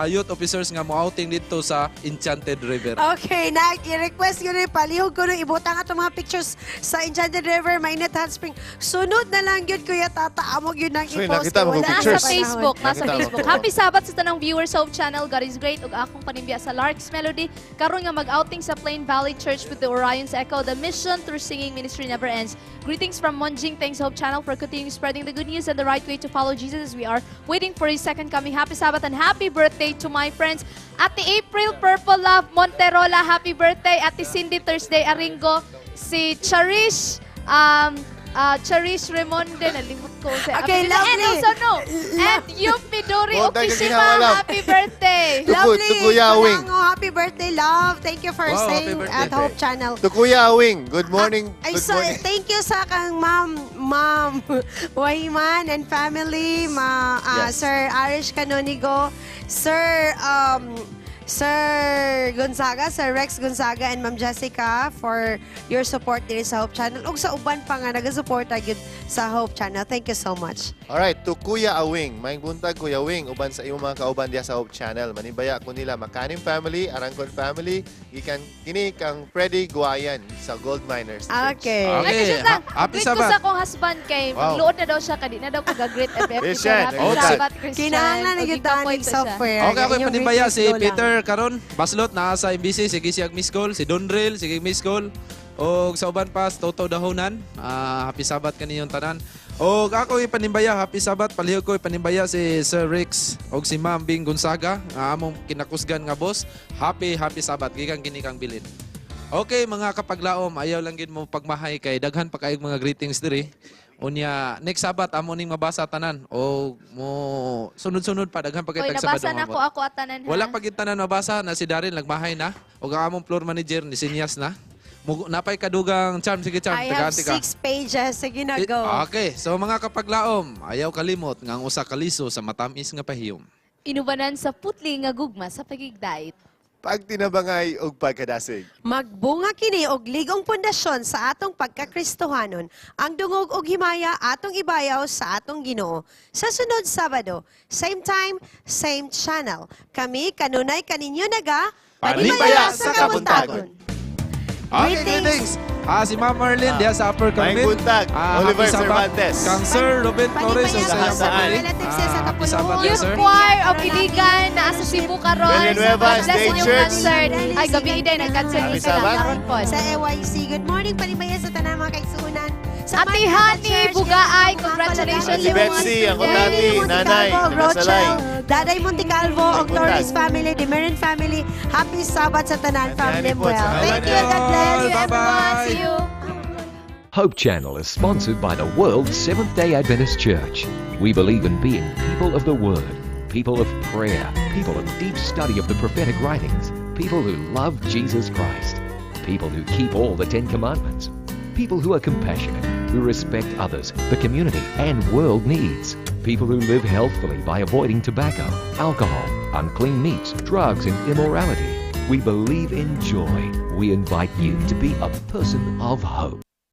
youth officers nga mo-outing dito sa Enchanted River. Okay, nag-request ko rin, palihog ko rin, ibutang atong mga pictures sa Enchanted River, Mainit Hot Spring. Sunod na lang yun, Kuya Tata, amog yun ang So, i-post. nakita mo Wala kung sa pictures. Nasa Facebook, nasa Nakita mo. Facebook. Happy Sabbath sa tanang viewers sa Hope Channel. God is great. Ug akong panimbya sa Lark's Melody. Karon nga mag-outing sa Plain Valley Church with the Orion's Echo. The mission through singing ministry never ends. Greetings from Monjing. Thanks Hope Channel for continuing spreading the good news and the right way to follow Jesus as we are waiting for His second coming. Happy Sabbath and happy birthday to my friends. Ate April Purple Love Monterola, happy birthday. Ate Cindy Thursday Aringo. Si Charish, Charish Remonde, nalimot ko. Okay, lovely. And also no. And yung Midori Oh, tayo Okishima, ginawa, happy birthday. Lovely. To Kuya Awing. Kulango, happy birthday, love. Thank you for Wow, happy staying birthday. at Hope Channel. To Kuya Awing, good morning. Ay, Good so, morning. thank you sa kang Ma'am Wayman and family, Yes. Sir Arish Canonigo, Sir Gonzaga, Sir Rex Gonzaga, and Ma'am Jessica for your support din sa Hope Channel. Ug sa uban pa nga nag-support agad sa Hope Channel. Thank you so much. Alright, to Kuya Awing. Maing buntag Kuya Awing, uban sa iyong mga kauban diya sa Hope Channel. Manibaya ko nila Makanim family, Arangkon family, ikan kini kang Freddy Guayan sa Gold Miners Church. Okay. Okay, happy Greet ko Sabbath. sa akong husband kay Wow. magluod na daw siya, kadi na daw kag-great FF. Christian, Happy okay. Sabbath, Christian. Kinahanglan na Ug yung ikapoy danig to siya. software. Okay, ako Inyong Panimbaya greetings si go lang. Peter karon, Baslot na sa MBC, sige siyag miss call, si Donrel, sige miss call. O sa uban pa, sa Toto Dahonan, happy Sabbath kaniyong tanan. O ako Panimbaya, happy Sabat. Palihog ko Panimbaya si Sir Rex o si Ma'am Bing Gonzaga, nga among kinakusgan nga boss. Happy Sabat, gikan kini kang bilin. Okay mga kapaglaom, ayaw lang gid mo pagmahay kay daghan pa kayong mga greetings diri. Unya next Sabat amo ning mabasa tanan o mo sunod-sunod pa daghan pa kay Oy, tag Sabado. nabasa na ako at tanan ha. Wala pa gid tanan mabasa na si Darin nagmahay na o ang among floor manager ni Sinyas na. Napay kadugang charm, sige charm, I have tagaan ka. 6 pages. Sige na, go. Okay, so mga kapaglaom, ayaw kalimot nga ang usa ka liso sa matamis nga pahiyom. Inubanan sa putli nga gugma sa pagigdait. Pagtinabangay og pagkadasig. Magbunga kini og ligong pundasyon sa atong pagkakristohanon. Ang dungog og himaya atong ibayaw sa atong Ginoo. Sa sunod Sabado, same time, same channel. Kami kanunay kaninyo naga Panimbaya sa Kabuntagon. Okay, greetings! Si Ma'am Marlene, diya sa Upper May Carmen. buntag, Oliver Cervantes. Kang Sir Ruben Torres o sa iyong family. Happy Sabat, Youth sir. Choir of Iligan na sa Cebu karon. Villanueva God bless State inyong Church. concert. Ay, gabi din ang concert Happy ni Kala Sabat. karon po. Sa EYC, good morning Panimbaya sa tanan mga kaigsuunan. Sa Ate Honey Bugaay, congratulations. Si Betsy, ang tati, nanay, nagasalay. Daday Monticalvo, og Torres family, Demirin family. Happy Sabat sa tanan from Limwell. Thank you, God bless. Bye-bye. See you. Hope Channel is sponsored by the World Seventh-day Adventist Church. We believe in being people of the Word, people of prayer, people of deep study of the prophetic writings, people who love Jesus Christ, people who keep all the 10 Commandments, people who are compassionate, who respect others, the community, and world needs, people who live healthfully by avoiding tobacco, alcohol, unclean meats, drugs, and immorality. We believe in joy. We invite you to be a person of hope.